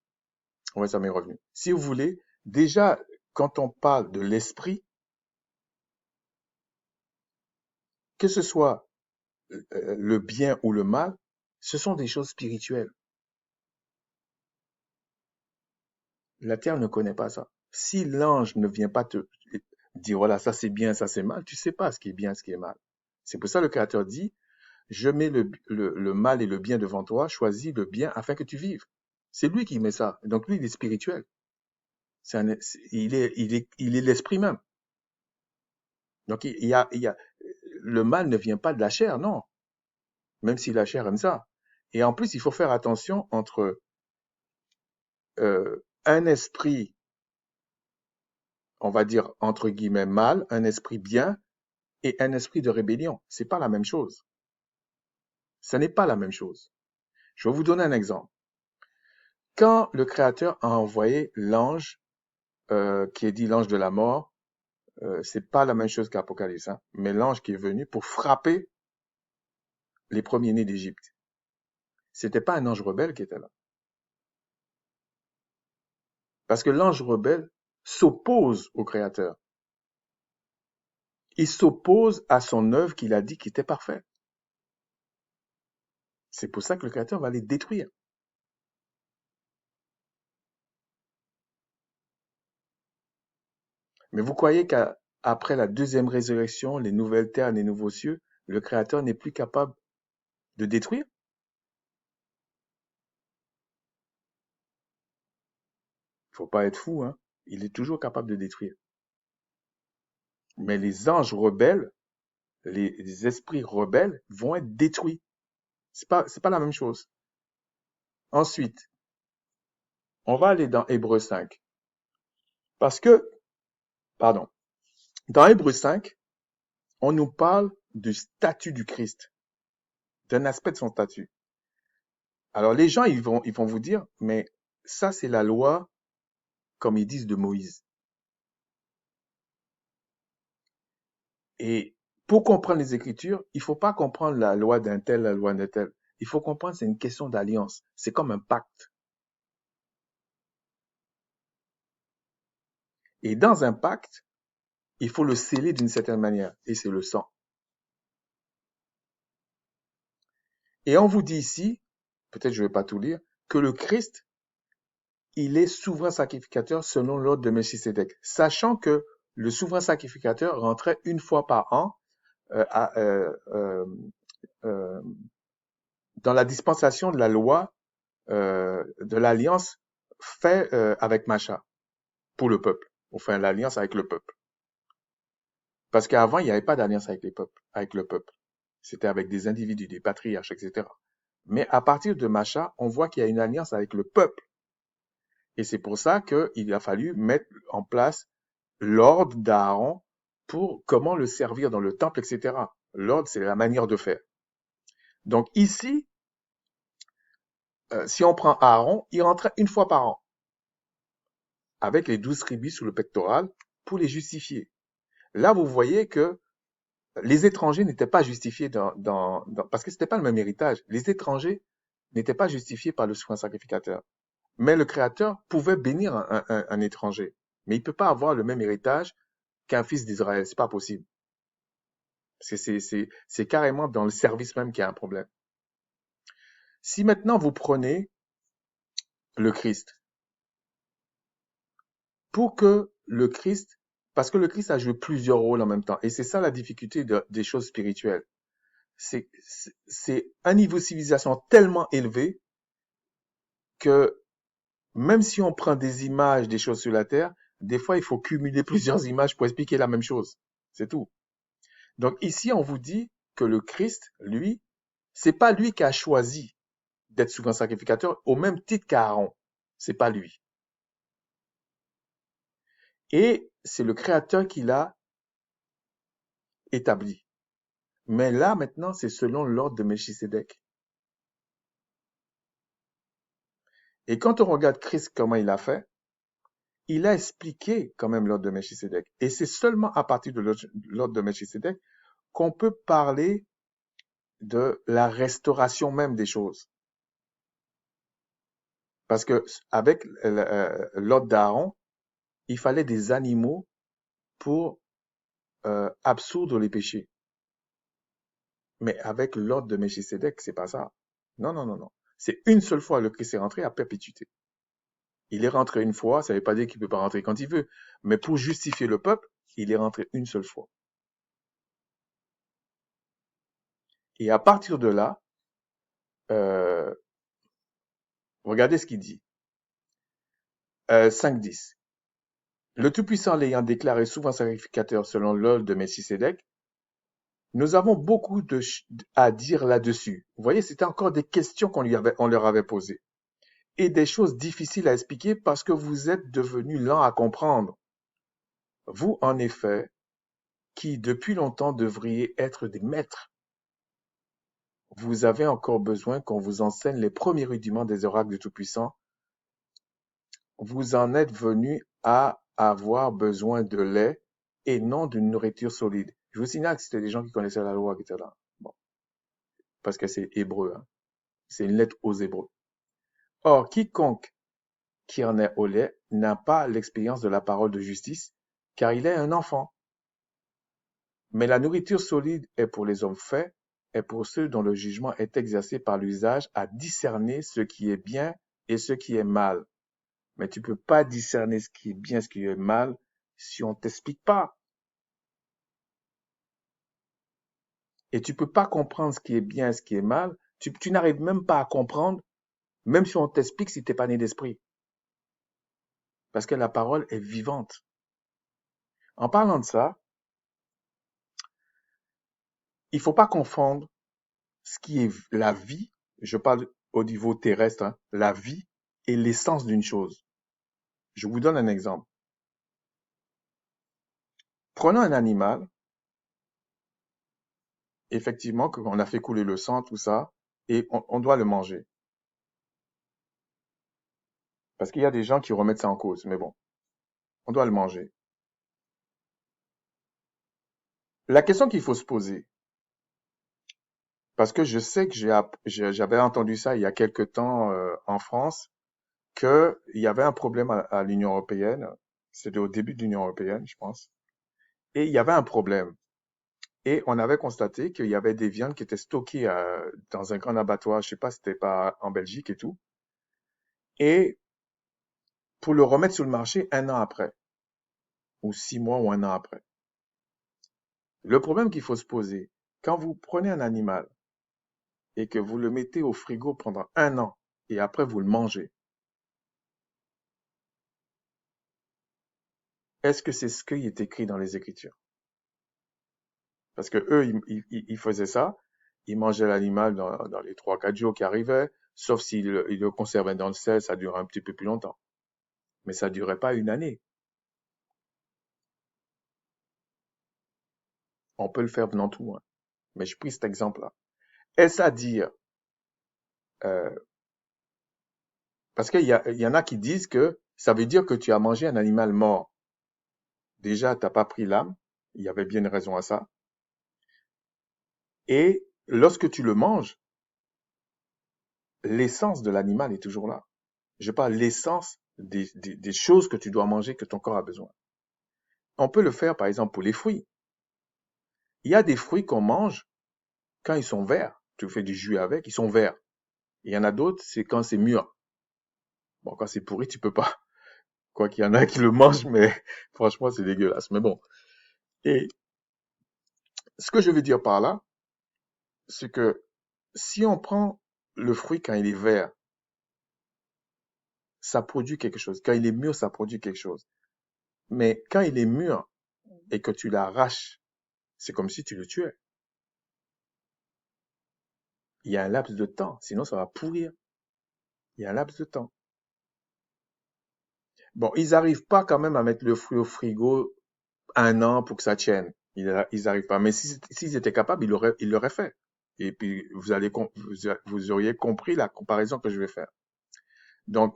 ouais, ça m'est revenu. Si vous voulez, déjà, quand on parle de l'esprit, que ce soit le bien ou le mal, ce sont des choses spirituelles. La terre ne connaît pas ça. Si l'ange ne vient pas te dire, voilà, ça c'est bien, ça c'est mal, tu sais pas ce qui est bien, ce qui est mal. C'est pour ça que le Créateur dit, je mets le mal et le bien devant toi, choisis le bien afin que tu vives. C'est lui qui met ça. Donc lui, il est spirituel. Il est l'esprit même. Donc le mal ne vient pas de la chair, non. Même si la chair aime ça. Et en plus, il faut faire attention entre un esprit, on va dire entre guillemets mal, un esprit bien et un esprit de rébellion. C'est pas la même chose. Ce n'est pas la même chose. Je vais vous donner un exemple. Quand le Créateur a envoyé l'ange, qui est dit l'ange de la mort, c'est pas la même chose qu'Apocalypse, hein, mais l'ange qui est venu pour frapper les premiers-nés d'Égypte. C'était pas un ange rebelle qui était là. Parce que l'ange rebelle s'oppose au Créateur. Il s'oppose à son œuvre qu'il a dit qui était parfaite. C'est pour ça que le Créateur va les détruire. Mais vous croyez qu'après la deuxième résurrection, les nouvelles terres, les nouveaux cieux, le Créateur n'est plus capable de détruire? Il ne faut pas être fou, hein. Il est toujours capable de détruire. Mais les anges rebelles, les esprits rebelles vont être détruits. C'est pas la même chose. Ensuite, on va aller dans Hébreux 5. Parce que, pardon, dans Hébreux 5, on nous parle du statut du Christ, d'un aspect de son statut. Alors les gens, ils vont vous dire, mais ça c'est la loi, comme ils disent, de Moïse. Et pour comprendre les Écritures, il faut pas comprendre la loi d'un tel, la loi d'un tel. Il faut comprendre, c'est une question d'alliance. C'est comme un pacte. Et dans un pacte, il faut le sceller d'une certaine manière, et c'est le sang. Et on vous dit ici, peut-être je ne vais pas tout lire, que le Christ, il est souverain sacrificateur selon l'ordre de Melchisédek, sachant que le souverain sacrificateur rentrait une fois par an euh, à, euh, euh, euh, dans la dispensation de la loi de l'alliance faite avec Macha pour le peuple, enfin l'alliance avec le peuple. Parce qu'avant, il n'y avait pas d'alliance avec les peuples, avec le peuple. C'était avec des individus, des patriarches, etc. Mais à partir de Macha, on voit qu'il y a une alliance avec le peuple. Et c'est pour ça qu'il a fallu mettre en place l'ordre d'Aaron pour comment le servir dans le temple, etc. L'ordre, c'est la manière de faire. Donc ici, si on prend Aaron, il rentrait une fois par an avec les 12 tribus sous le pectoral pour les justifier. Là, vous voyez que les étrangers n'étaient pas justifiés parce que c'était pas le même héritage. Les étrangers n'étaient pas justifiés par le soin sacrificateur. Mais le Créateur pouvait bénir un étranger. Mais il ne peut pas avoir le même héritage qu'un fils d'Israël. C'est pas possible. C'est carrément dans le service même qu'il y a un problème. Si maintenant vous prenez le Christ, pour que le Christ, parce que le Christ a joué plusieurs rôles en même temps, et c'est ça la difficulté des choses spirituelles. C'est un niveau de civilisation tellement élevé que même si on prend des images des choses sur la Terre, des fois il faut cumuler plusieurs images pour expliquer la même chose. C'est tout. Donc ici, on vous dit que le Christ, lui, c'est pas lui qui a choisi d'être souverain sacrificateur au même titre qu'Aaron. C'est pas lui. Et c'est le Créateur qui l'a établi. Mais là, maintenant, c'est selon l'ordre de Melchisédek. Et quand on regarde Christ, comment il a fait, il a expliqué quand même l'ordre de Melchisédek. Et c'est seulement à partir de l'ordre de Melchisédek qu'on peut parler de la restauration même des choses. Parce que avec l'ordre d'Aaron, il fallait des animaux pour absoudre les péchés. Mais avec l'ordre de Melchisédek, c'est pas ça. Non, non, non, non. C'est une seule fois le Christ est rentré à perpétuité. Il est rentré une fois, ça ne veut pas dire qu'il ne peut pas rentrer quand il veut. Mais pour justifier le peuple, il est rentré une seule fois. Et à partir de là, euh, regardez ce qu'il dit. 5.10. Le Tout-Puissant l'ayant déclaré souverain sacrificateur selon l'ordre de Melchisédek, nous avons beaucoup à dire là-dessus. Vous voyez, c'était encore des questions on leur avait posées. Et des choses difficiles à expliquer parce que vous êtes devenus lents à comprendre. Vous, en effet, qui depuis longtemps devriez être des maîtres, vous avez encore besoin qu'on vous enseigne les premiers rudiments des oracles du Tout-Puissant. Vous en êtes venus à avoir besoin de lait et non d'une nourriture solide. Je vous signale que c'était des gens qui connaissaient la loi qui étaient là. Bon, parce que c'est hébreu, hein. C'est une lettre aux Hébreux. Or, quiconque qui en est au lait n'a pas l'expérience de la parole de justice, car il est un enfant. Mais la nourriture solide est pour les hommes faits, et pour ceux dont le jugement est exercé par l'usage à discerner ce qui est bien et ce qui est mal. Mais tu ne peux pas discerner ce qui est bien, ce qui est mal, si on ne t'explique pas. Et tu ne peux pas comprendre ce qui est bien et ce qui est mal. Tu n'arrives même pas à comprendre, même si on t'explique si tu n'es pas né d'esprit. Parce que la parole est vivante. En parlant de ça, il ne faut pas confondre ce qui est la vie, je parle au niveau terrestre, hein, la vie et l'essence d'une chose. Je vous donne un exemple. Prenons un animal, effectivement, qu'on a fait couler le sang, tout ça, et on doit le manger. Parce qu'il y a des gens qui remettent ça en cause, mais bon, on doit le manger. La question qu'il faut se poser, parce que je sais que j'avais entendu ça il y a quelque temps en France, qu'il y avait un problème à l'Union européenne, c'était au début de l'Union européenne, je pense, et il y avait un problème. Et on avait constaté qu'il y avait des viandes qui étaient stockées dans un grand abattoir, je sais pas si c'était pas en Belgique et tout, et pour le remettre sur le marché un an après, ou 6 mois ou un an après. Le problème qu'il faut se poser, quand vous prenez un animal et que vous le mettez au frigo pendant un an et après vous le mangez, est-ce que c'est ce qui est écrit dans les Écritures? Parce que eux, ils faisaient ça. Ils mangeaient l'animal dans les 3, 4 jours qui arrivaient, sauf s'ils ils le conservaient dans le sel, ça durait un petit peu plus longtemps. Mais ça durait pas une année. On peut le faire dans tout, hein. Mais je pris cet exemple-là. Est-ce à dire, euh, parce il y en a qui disent que ça veut dire que tu as mangé un animal mort. Déjà, t'as pas pris l'âme. Il y avait bien une raison à ça. Et lorsque tu le manges, l'essence de l'animal est toujours là. Je parle l'essence des choses que tu dois manger, que ton corps a besoin. On peut le faire, par exemple, pour les fruits. Il y a des fruits qu'on mange quand ils sont verts. Tu fais du jus avec, ils sont verts. Il y en a d'autres, c'est quand c'est mûr. Bon, quand c'est pourri, tu peux pas. Quoi qu'il y en a qui le mangent, mais franchement, c'est dégueulasse. Mais bon. Et ce que je veux dire par là, c'est que si on prend le fruit quand il est vert, ça produit quelque chose. Quand il est mûr, ça produit quelque chose. Mais quand il est mûr et que tu l'arraches, c'est comme si tu le tuais. Il y a un laps de temps, sinon ça va pourrir. Il y a un laps de temps. Bon, ils n'arrivent pas quand même à mettre le fruit au frigo 1 an pour que ça tienne. Ils n'arrivent pas. Mais s'ils étaient capables, ils l'auraient fait. Et puis, vous auriez compris la comparaison que je vais faire. Donc,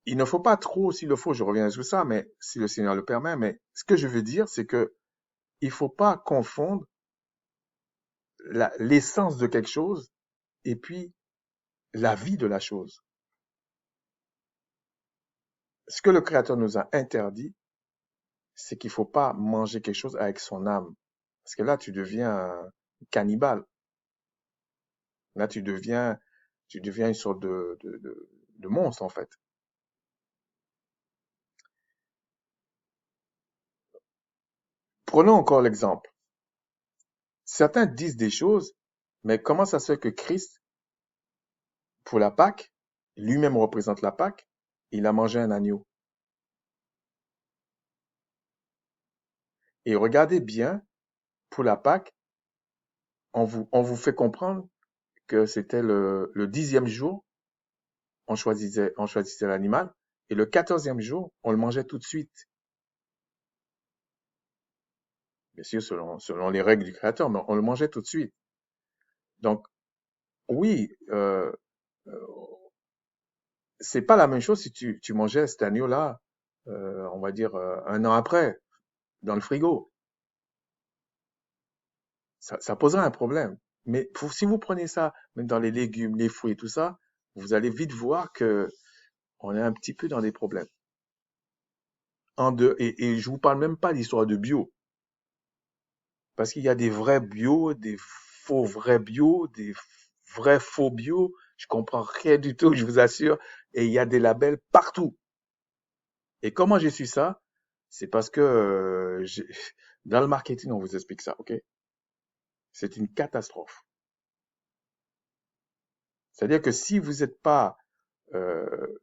il ne faut pas trop, s'il le faut, je reviens sur ça, mais si le Seigneur le permet, mais ce que je veux dire, c'est que il faut pas confondre l'essence de quelque chose et puis la vie de la chose. Ce que le Créateur nous a interdit, c'est qu'il faut pas manger quelque chose avec son âme. Parce que là, tu deviens un cannibale. Là, tu deviens une sorte de monstre, en fait. Prenons encore l'exemple. Certains disent des choses, mais comment ça se fait que Christ, pour la Pâque, lui-même représente la Pâque, il a mangé un agneau. Et regardez bien, pour la Pâque, on vous fait comprendre que c'était le 10e jour, on choisissait l'animal, et le 14e jour, on le mangeait tout de suite. Bien sûr, selon les règles du Créateur, mais on le mangeait tout de suite. Donc, oui, c'est pas la même chose si tu mangeais cet agneau-là, on va dire 1 an après, dans le frigo. Ça poserait un problème. Mais si vous prenez ça, même dans les légumes, les fruits et tout ça, vous allez vite voir que on est un petit peu dans des problèmes. Et je vous parle même pas d'histoire de bio, parce qu'il y a des vrais bio, des faux vrais bio, des vrais faux bio. Je comprends rien du tout, je vous assure. Et il y a des labels partout. Et comment j'ai su ça? C'est parce que dans le marketing, on vous explique ça, ok? C'est une catastrophe. C'est-à-dire que si vous n'êtes pas, euh,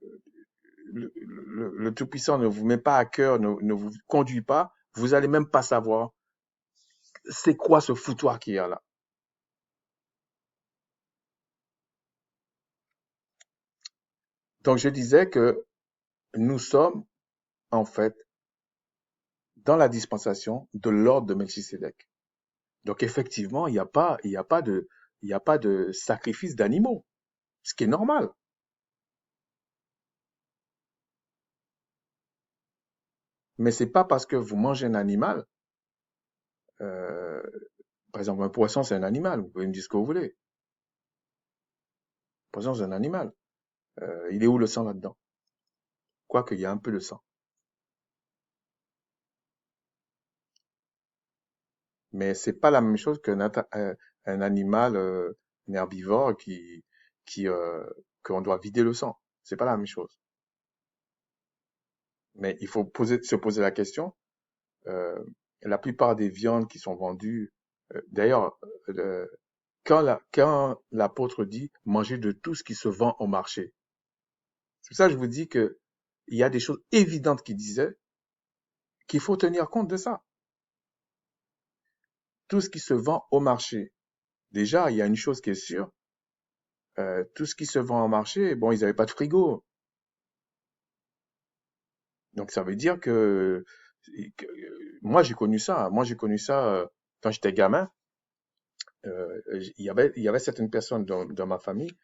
le Tout-Puissant ne vous met pas à cœur, ne vous conduit pas, vous allez même pas savoir c'est quoi ce foutoir qu'il y a là. Donc je disais que nous sommes en fait dans la dispensation de l'ordre de Melchisédek. Donc effectivement, il y a pas de sacrifice d'animaux, ce qui est normal. Mais c'est pas parce que vous mangez un animal, euh, par exemple un poisson c'est un animal, vous pouvez me dire ce que vous voulez. Un poisson c'est un animal. Il est où le sang là-dedans? Quoique il y a un peu de sang. Mais c'est pas la même chose un animal, un herbivore qui qu'on doit vider le sang. C'est pas la même chose. Mais il faut se poser la question. euh, la plupart des viandes qui sont vendues, d'ailleurs, euh, quand l'apôtre dit manger de tout ce qui se vend au marché, c'est pour ça que je vous dis que il y a des choses évidentes qui disaient qu'il faut tenir compte de ça. tout ce qui se vend au marché. Déjà, il y a une chose qui est sûre, tout ce qui se vend au marché, bon, ils n'avaient pas de frigo. Donc ça veut dire moi j'ai connu ça. Moi j'ai connu ça quand j'étais gamin. Il y avait certaines personnes dans ma famille,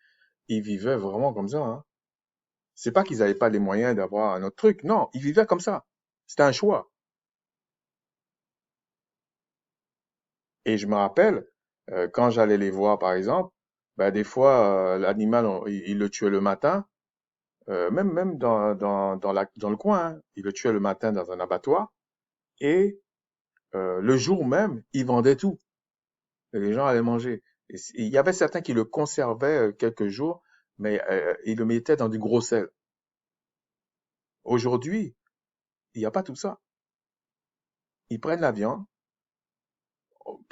ils vivaient vraiment comme ça, hein. C'est pas qu'ils n'avaient pas les moyens d'avoir un autre truc. Non, ils vivaient comme ça. C'était un choix. Et je me rappelle, quand j'allais les voir, par exemple, ben, des fois, l'animal, il le tuait le matin, même dans le coin, hein. Il le tuait le matin dans un abattoir. Et le jour même, il vendait tout. Et les gens allaient manger. Il y avait certains qui le conservaient quelques jours, mais ils le mettaient dans du gros sel. Aujourd'hui, il n'y a pas tout ça. Ils prennent la viande.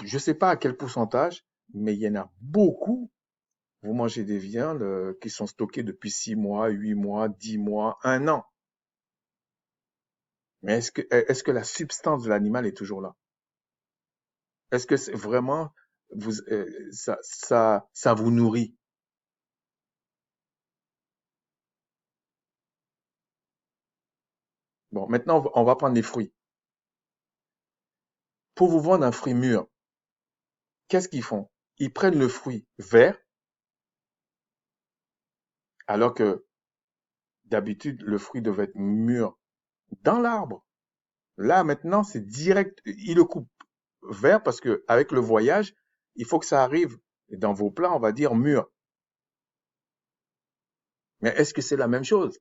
Je ne sais pas à quel pourcentage, mais il y en a beaucoup. Vous mangez des viandes qui sont stockées depuis 6 mois, 8 mois, 10 mois, un an. Mais est-ce que la substance de l'animal est toujours là? Est-ce que c'est vraiment ça vous nourrit? Bon, maintenant on va prendre les fruits. Pour vous vendre un fruit mûr, qu'est-ce qu'ils font? Ils prennent le fruit vert, alors que d'habitude le fruit devait être mûr dans l'arbre. Là maintenant c'est direct, ils le coupent vert parce que avec le voyage, il faut que ça arrive dans vos plats, on va dire mûr. Mais est-ce que c'est la même chose?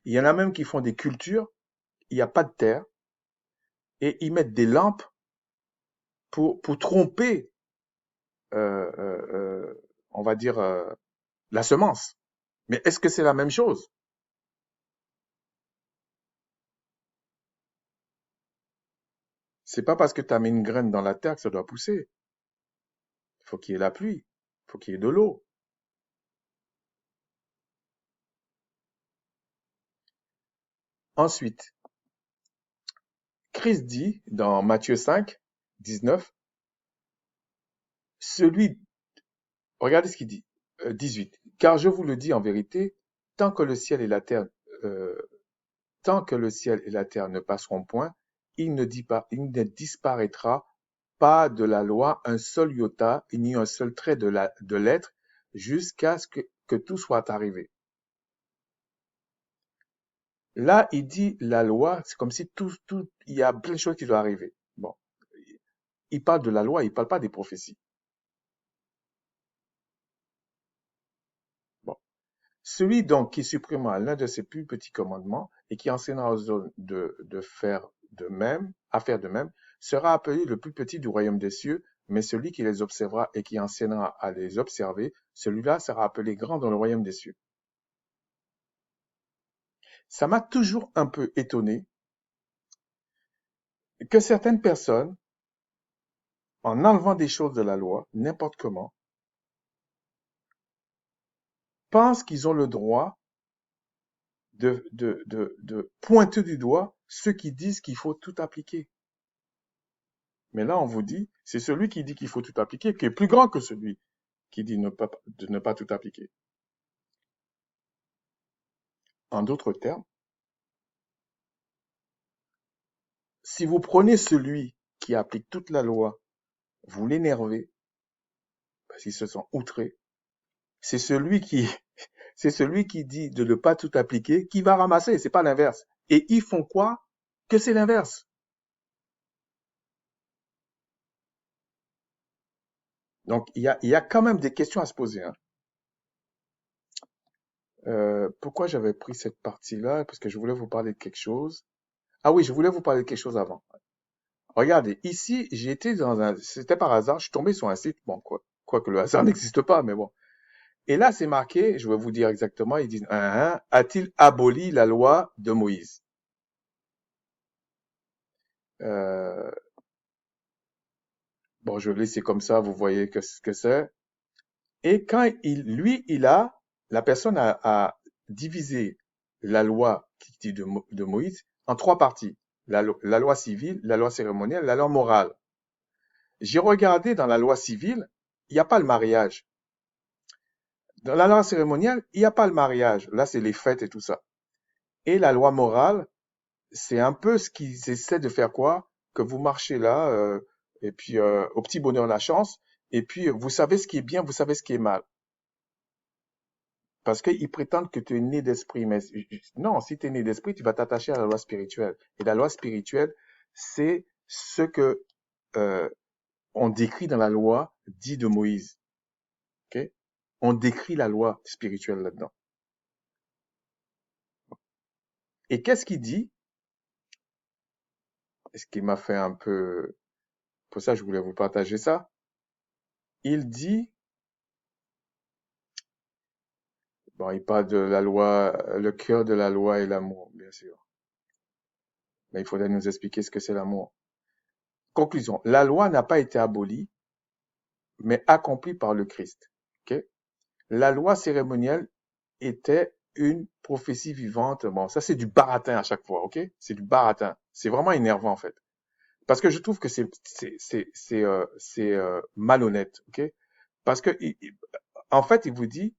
Il y en a même qui font des cultures, il n'y a pas de terre, et ils mettent des lampes pour tromper, on va dire, la semence. Mais est-ce que c'est la même chose? C'est pas parce que tu as mis une graine dans la terre que ça doit pousser. Il faut qu'il y ait la pluie, il faut qu'il y ait de l'eau. Ensuite, Christ dit dans Matthieu 5, 19, celui, regardez ce qu'il dit, 18, car je vous le dis en vérité, tant que le ciel et la terre euh, tant que le ciel et la terre ne passeront point, il ne disparaîtra pas de la loi un seul iota, ni un seul trait de l'être, jusqu'à ce que tout soit arrivé. Là, il dit la loi, c'est comme si il y a plein de choses qui doivent arriver. Bon, il parle de la loi, il parle pas des prophéties. Bon. Celui donc qui supprimera l'un de ces plus petits commandements et qui enseignera aux hommes de faire de même, à faire de même, sera appelé le plus petit du royaume des cieux, mais celui qui les observera et qui enseignera à les observer, celui-là sera appelé grand dans le royaume des cieux. Ça m'a toujours un peu étonné que certaines personnes, en enlevant des choses de la loi, n'importe comment, pensent qu'ils ont le droit de pointer du doigt ceux qui disent qu'il faut tout appliquer. Mais là, on vous dit, c'est celui qui dit qu'il faut tout appliquer qui est plus grand que celui qui dit de ne pas tout appliquer. En d'autres termes, si vous prenez celui qui applique toute la loi, vous l'énervez, parce qu'il se sent outré, c'est celui qui, c'est celui qui dit de ne pas tout appliquer qui va ramasser, c'est pas l'inverse. Et ils font quoi? Que c'est l'inverse. Donc, il y a quand même des questions à se poser, hein. Pourquoi j'avais pris cette partie-là? Parce que je voulais vous parler de quelque chose. Ah oui, je voulais vous parler de quelque chose avant. Regardez, ici, c'était par hasard, je suis tombé sur un site, bon, quoi que le hasard n'existe pas, mais bon. Et là, c'est marqué, je vais vous dire exactement, ils disent, a-t-il aboli la loi de Moïse? Euh, bon, je vais laisser comme ça, vous voyez ce que c'est. Et quand la personne a divisé la loi qui dit de Moïse en trois parties. la loi civile, la loi cérémonielle, la loi morale. J'ai regardé dans la loi civile, il n'y a pas le mariage. Dans la loi cérémonielle, il n'y a pas le mariage. Là, c'est les fêtes et tout ça. Et la loi morale, c'est un peu ce qu'ils essaient de faire quoi? Que vous marchez là, et puis au petit bonheur la chance, et puis vous savez ce qui est bien, vous savez ce qui est mal. Parce qu'ils prétendent que tu es né d'esprit, mais non, si tu es né d'esprit, tu vas t'attacher à la loi spirituelle. Et la loi spirituelle, c'est ce que euh, on décrit dans la loi dit de Moïse. Ok? On décrit la loi spirituelle là-dedans. Et qu'est-ce qu'il dit? Ce qui m'a fait un peu... Pour ça, je voulais vous partager ça. Il dit, bon, il parle de la loi, le cœur de la loi et l'amour, bien sûr. Mais il faudrait nous expliquer ce que c'est l'amour. Conclusion, la loi n'a pas été abolie, mais accomplie par le Christ. Ok? La loi cérémonielle était une prophétie vivante. Bon, ça c'est du baratin à chaque fois, ok? C'est du baratin. C'est vraiment énervant en fait. Parce que je trouve que c'est malhonnête, ok? Parce que en fait, il vous dit,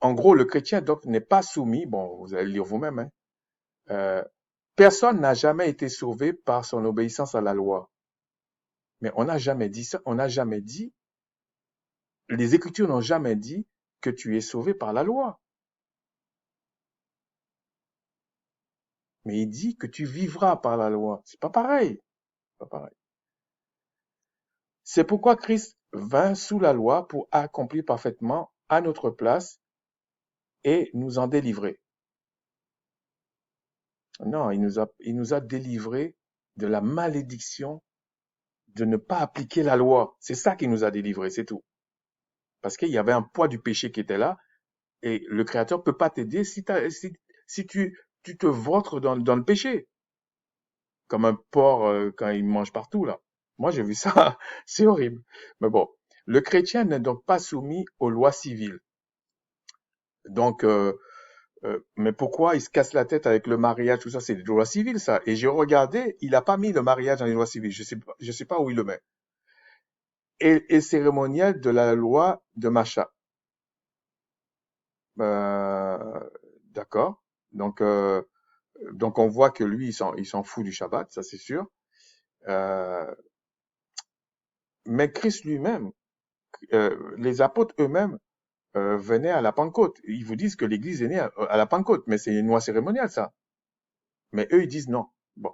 en gros, le chrétien donc n'est pas soumis. Bon, vous allez le lire vous-même. Hein, personne n'a jamais été sauvé par son obéissance à la loi. Mais on n'a jamais dit ça. On n'a jamais dit. Les Écritures n'ont jamais dit que tu es sauvé par la loi. Mais il dit que tu vivras par la loi. C'est pas pareil. Pas pareil. C'est pourquoi Christ vint sous la loi pour accomplir parfaitement à notre place et nous en délivrer. Non, il nous a délivrés de la malédiction de ne pas appliquer la loi. C'est ça qui nous a délivrés, c'est tout. Parce qu'il y avait un poids du péché qui était là et le Créateur peut pas t'aider si tu te vautres dans le péché, comme un porc quand il mange partout là. Moi, j'ai vu ça, c'est horrible. Mais bon, le chrétien n'est donc pas soumis aux lois civiles. Donc, mais pourquoi il se casse la tête avec le mariage, tout ça, c'est des lois civiles, ça. Et j'ai regardé, il n'a pas mis le mariage dans les lois civiles. Je sais pas où il le met. Et cérémoniel de la loi de Macha. D'accord. Donc on voit que lui, il s'en fout du Shabbat, ça c'est sûr. Euh, mais Christ lui-même, les apôtres eux-mêmes venaient à la Pentecôte. Ils vous disent que l'Église est née à la Pentecôte, mais c'est une loi cérémoniale, ça. Mais eux, ils disent non. Bon.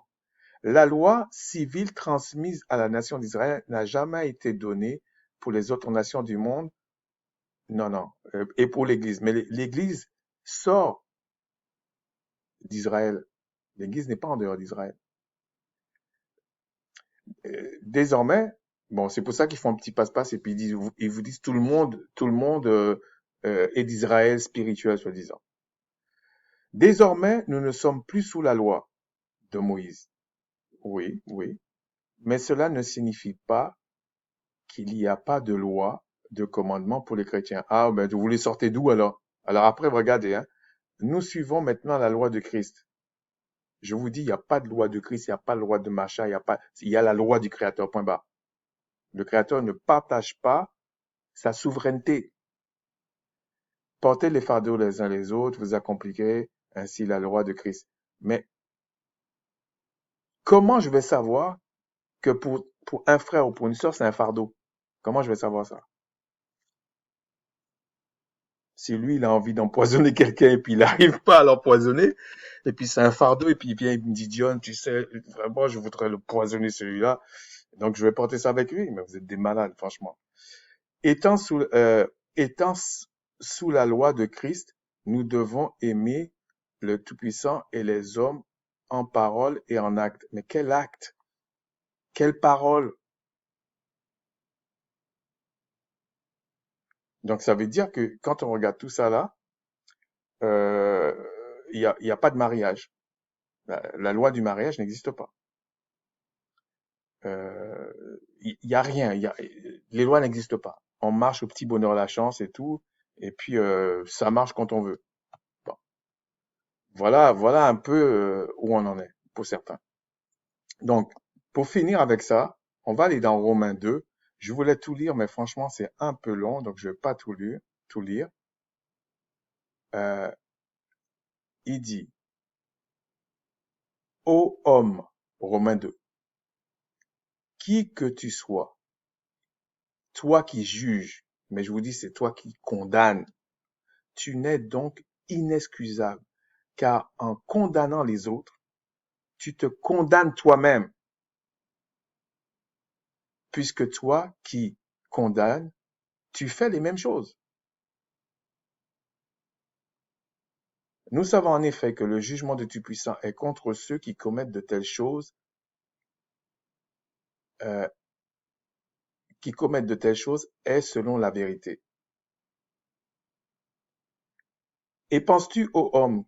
La loi civile transmise à la nation d'Israël n'a jamais été donnée pour les autres nations du monde. Non, non. Et pour l'Église. Mais l'Église sort d'Israël. L'Église n'est pas en dehors d'Israël. Désormais, bon, c'est pour ça qu'ils font un petit passe-passe et puis ils vous disent tout le monde est d'Israël spirituel, soi-disant. Désormais, nous ne sommes plus sous la loi de Moïse. Oui, oui. Mais cela ne signifie pas qu'il n'y a pas de loi, de commandement pour les chrétiens. Ah, ben, vous les sortez d'où alors? Alors après, regardez, hein. Nous suivons maintenant la loi de Christ. Je vous dis, il n'y a pas de loi de Christ, il n'y a pas de loi de Macha, il y a la loi du Créateur, point barre. Le Créateur ne partage pas sa souveraineté. Portez les fardeaux les uns les autres, vous accomplirez ainsi la loi de Christ. Mais comment je vais savoir que pour un frère ou pour une sœur, c'est un fardeau? Comment je vais savoir ça? Si lui, il a envie d'empoisonner quelqu'un et puis il n'arrive pas à l'empoisonner, et puis c'est un fardeau, et puis il vient, il me dit, John, tu sais, vraiment, je voudrais le poisonner celui-là, donc je vais porter ça avec lui. Mais vous êtes des malades, franchement. Étant sous, étant sous la loi de Christ, nous devons aimer le Tout-Puissant et les hommes en parole et en acte. Mais quel acte? Quelle parole? Donc ça veut dire que quand on regarde tout ça là, euh, il y a pas de mariage. La loi du mariage n'existe pas. Il y a rien. Les lois n'existent pas. On marche au petit bonheur la chance et tout, et puis ça marche quand on veut. Bon. Voilà un peu où on en est pour certains. Donc, pour finir avec ça, on va aller dans Romains 2. Je voulais tout lire, mais franchement, c'est un peu long, donc je vais pas tout lire. Tout lire. Euh, il dit, ô homme, Romains 2, qui que tu sois, toi qui juges, mais je vous dis, c'est toi qui condamnes, tu n'es donc inexcusable, car en condamnant les autres, tu te condamnes toi-même, puisque toi qui condamnes, tu fais les mêmes choses. Nous savons en effet que le jugement du Tout-Puissant est contre ceux qui commettent de telles choses, euh, est selon la vérité. Et penses-tu aux hommes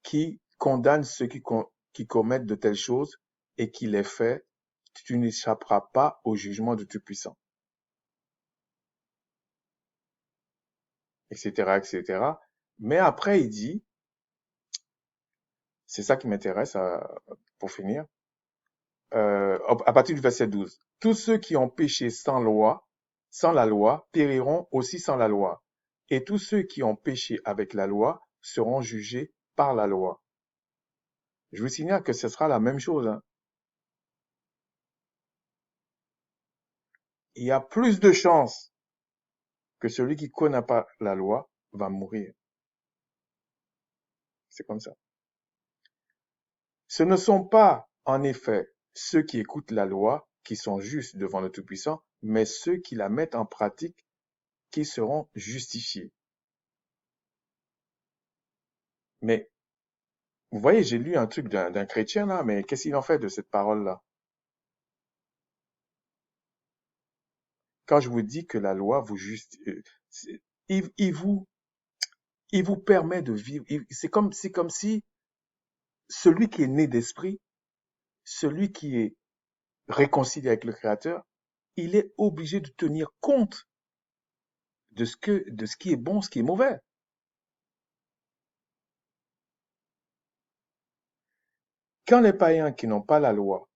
qui condamnent ceux qui commettent de telles choses et qui les fait, tu n'échapperas pas au jugement du Tout-Puissant, etc., etc. Mais après, il dit, c'est ça qui m'intéresse pour finir, à partir du verset 12. Tous ceux qui ont péché sans la loi, périront aussi sans la loi. Et tous ceux qui ont péché avec la loi seront jugés par la loi. Je vous signale que ce sera la même chose, hein. Il y a plus de chances que celui qui ne connaît pas la loi va mourir. C'est comme ça. Ce ne sont pas, en effet, ceux qui écoutent la loi qui sont justes devant le Tout-Puissant, mais ceux qui la mettent en pratique qui seront justifiés. Mais vous voyez, j'ai lu un truc d'un chrétien là, mais qu'est-ce qu'il en fait de cette parole-là? Quand je vous dis que la loi vous il, il vous, il vous permet de vivre. C'est comme si celui qui est né d'esprit, celui qui est réconcilié avec le Créateur, il est obligé de tenir compte de ce qui est bon, ce qui est mauvais. Quand les païens qui n'ont pas la loi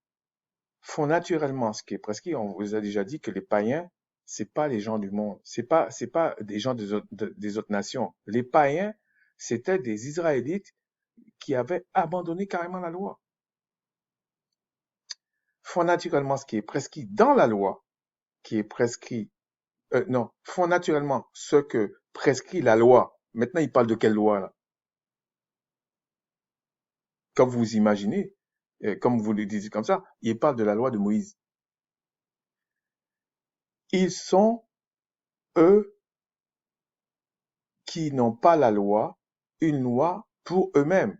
font naturellement ce qui est prescrit, on vous a déjà dit que les païens, c'est pas les gens du monde, c'est pas des gens des autres nations. Les païens, c'était des Israélites qui avaient abandonné carrément la loi. Font naturellement ce qui est prescrit dans la loi, qui est prescrit, non, font naturellement ce que prescrit la loi. Maintenant, il parle de quelle loi là? Comme vous imaginez, comme vous le dites comme ça, il parle de la loi de Moïse. Ils sont, eux, qui n'ont pas la loi, une loi pour eux-mêmes.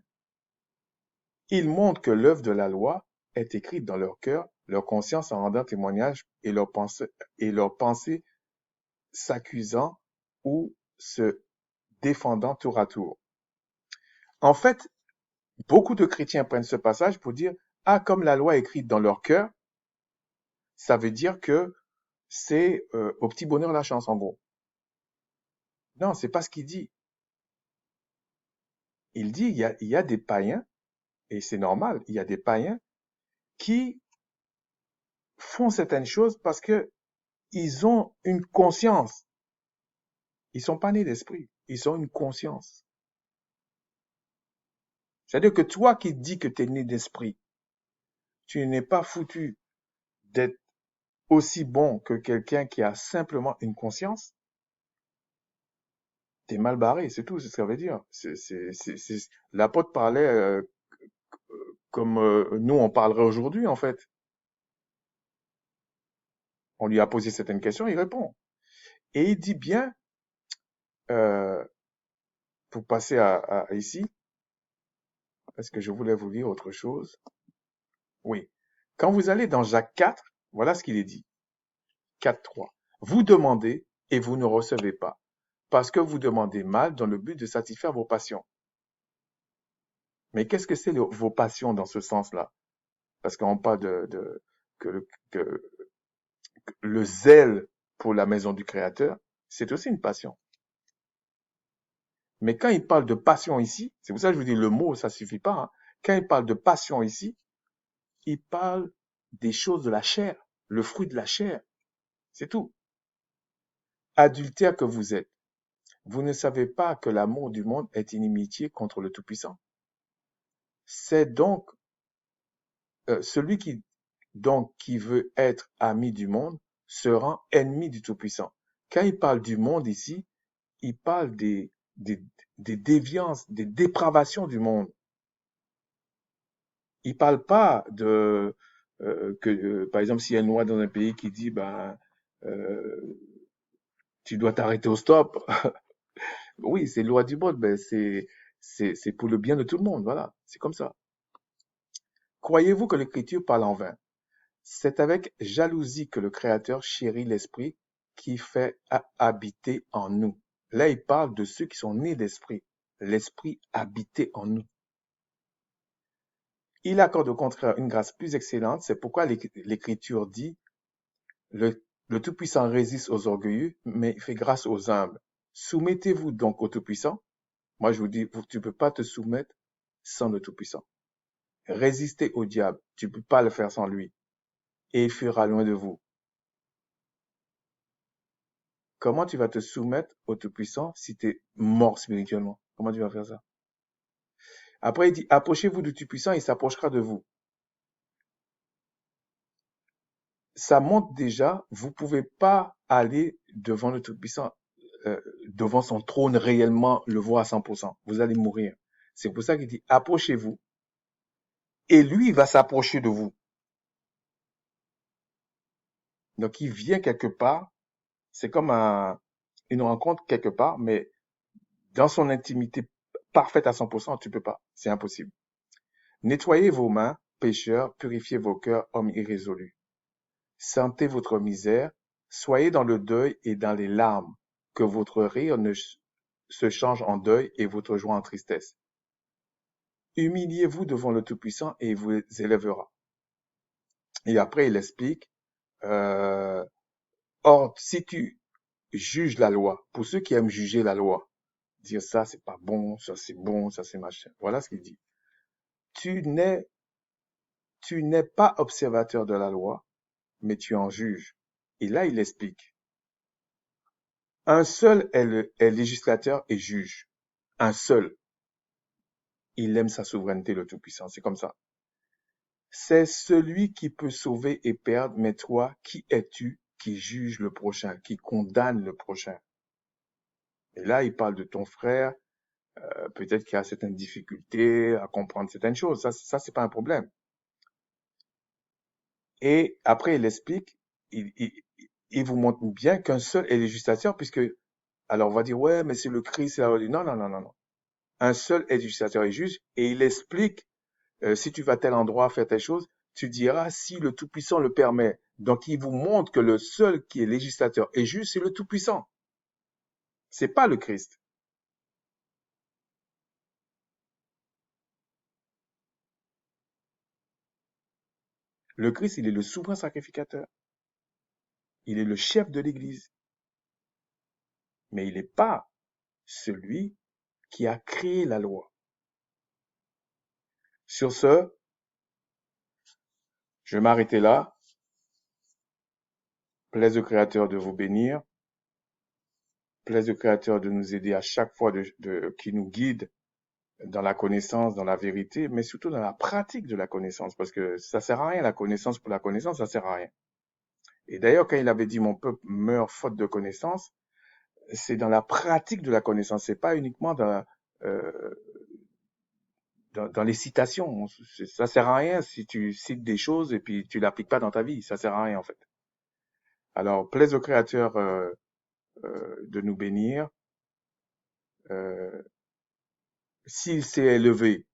Ils montrent que l'œuvre de la loi est écrite dans leur cœur, leur conscience en rendant témoignage et leur pensée s'accusant ou se défendant tour à tour. En fait, beaucoup de chrétiens prennent ce passage pour dire, ah, comme la loi est écrite dans leur cœur, ça veut dire que c'est au petit bonheur la chance, en gros. Non, c'est pas ce qu'il dit. Il dit, il y a des païens, et c'est normal, il y a des païens qui font certaines choses parce que ils ont une conscience. Ils sont pas nés d'esprit. Ils ont une conscience. C'est-à-dire que toi qui dis que tu es né d'esprit, tu n'es pas foutu d'être aussi bon que quelqu'un qui a simplement une conscience. T'es mal barré, c'est tout, c'est ce que ça veut dire. L'apôtre parlait comme nous on parlerait aujourd'hui en fait. On lui a posé certaines questions, il répond. Et il dit bien, euh, pour passer à ici, parce que je voulais vous lire autre chose. Oui. Quand vous allez dans Jacques 4, voilà ce qu'il est dit. 4.3. Vous demandez et vous ne recevez pas, parce que vous demandez mal dans le but de satisfaire vos passions. Mais qu'est-ce que c'est vos passions dans ce sens-là? Parce qu'on parle que, que le zèle pour la maison du Créateur, c'est aussi une passion. Mais quand il parle de passion ici, c'est pour ça que je vous dis le mot, ça suffit pas, hein. Quand il parle de passion ici, il parle des choses de la chair, le fruit de la chair, c'est tout. Adultère que vous êtes, vous ne savez pas que l'amour du monde est inimitié contre le Tout-Puissant. C'est donc celui qui veut être ami du monde se rend ennemi du Tout-Puissant. Quand il parle du monde ici, il parle des, des déviances, des dépravations du monde. Il parle pas de par exemple, s'il y a une loi dans un pays qui dit euh, tu dois t'arrêter au stop. Oui, c'est loi du monde, mais c'est pour le bien de tout le monde, voilà, c'est comme ça. Croyez-vous que l'Écriture parle en vain? C'est avec jalousie que le Créateur chérit l'Esprit qui fait habiter en nous. Là, il parle de ceux qui sont nés d'Esprit. L'Esprit habité en nous. Il accorde au contraire une grâce plus excellente. C'est pourquoi l'Écriture dit, le Tout-Puissant résiste aux orgueilleux, mais il fait grâce aux humbles. Soumettez-vous donc au Tout-Puissant. Moi, je vous dis, tu ne peux pas te soumettre sans le Tout-Puissant. Résistez au diable. Tu ne peux pas le faire sans lui. Et il fuira loin de vous. Comment tu vas te soumettre au Tout-Puissant si tu es mort spirituellement? Comment tu vas faire ça? Après, il dit, approchez-vous du Tout-Puissant, il s'approchera de vous. Ça montre déjà, vous ne pouvez pas aller devant le Tout-Puissant, devant son trône réellement, le voir à 100%. Vous allez mourir. C'est pour ça qu'il dit, approchez-vous, et lui va s'approcher de vous. Donc, il vient quelque part, c'est comme une rencontre quelque part, mais dans son intimité parfaite à 100%, tu peux pas. C'est impossible. Nettoyez vos mains, pécheurs, purifiez vos cœurs, hommes irrésolus. Sentez votre misère, soyez dans le deuil et dans les larmes, que votre rire ne se change en deuil et votre joie en tristesse. Humiliez-vous devant le Tout-Puissant et il vous élèvera. Et après, il explique, euh, or, si tu juges la loi, pour ceux qui aiment juger la loi, dire ça c'est pas bon, ça c'est bon, ça c'est machin. Voilà ce qu'il dit. Tu n'es pas observateur de la loi, mais tu en juges. Et là, il explique. Un seul est législateur et juge. Un seul. Il aime sa souveraineté, le Tout-Puissant. C'est comme ça. C'est celui qui peut sauver et perdre, mais toi, qui es-tu qui juge le prochain, qui condamne le prochain? Et là, il parle de ton frère, peut-être qu'il a certaines difficultés à comprendre certaines choses. Ça c'est pas un problème. Et après, il explique, il vous montre bien qu'un seul est législateur, puisque, alors on va dire, ouais, mais c'est le Christ. Non, non, non, non, non. Un seul est législateur et juge, et il explique, si tu vas à tel endroit faire telle chose, tu diras si le Tout-Puissant le permet. Donc, il vous montre que le seul qui est législateur et juge, c'est le Tout-Puissant. C'est pas le Christ. Le Christ, il est le souverain sacrificateur. Il est le chef de l'Église. Mais il n'est pas celui qui a créé la loi. Sur ce, je vais m'arrêter là. Plaise au Créateur de vous bénir. Plaise au Créateur de nous aider à chaque fois qui nous guide dans la connaissance, dans la vérité, mais surtout dans la pratique de la connaissance, parce que ça sert à rien, la connaissance pour la connaissance, ça sert à rien. Et d'ailleurs, quand il avait dit mon peuple meurt faute de connaissance, c'est dans la pratique de la connaissance, c'est pas uniquement euh, dans les citations. Ça sert à rien si tu cites des choses et puis tu l'appliques pas dans ta vie, ça sert à rien en fait. Alors, plaise au Créateur de nous bénir. Euh, S'il s'est élevé,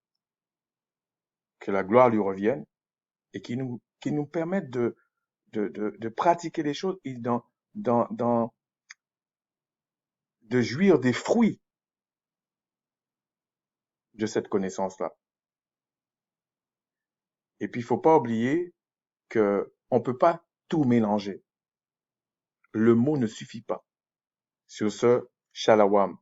que la gloire lui revienne et qu'il nous permette de pratiquer les choses et dans, dans, de jouir des fruits de cette connaissance-là. Et puis, il faut pas oublier que on peut pas tout mélanger. Le mot ne suffit pas. Sur ce, shalawam.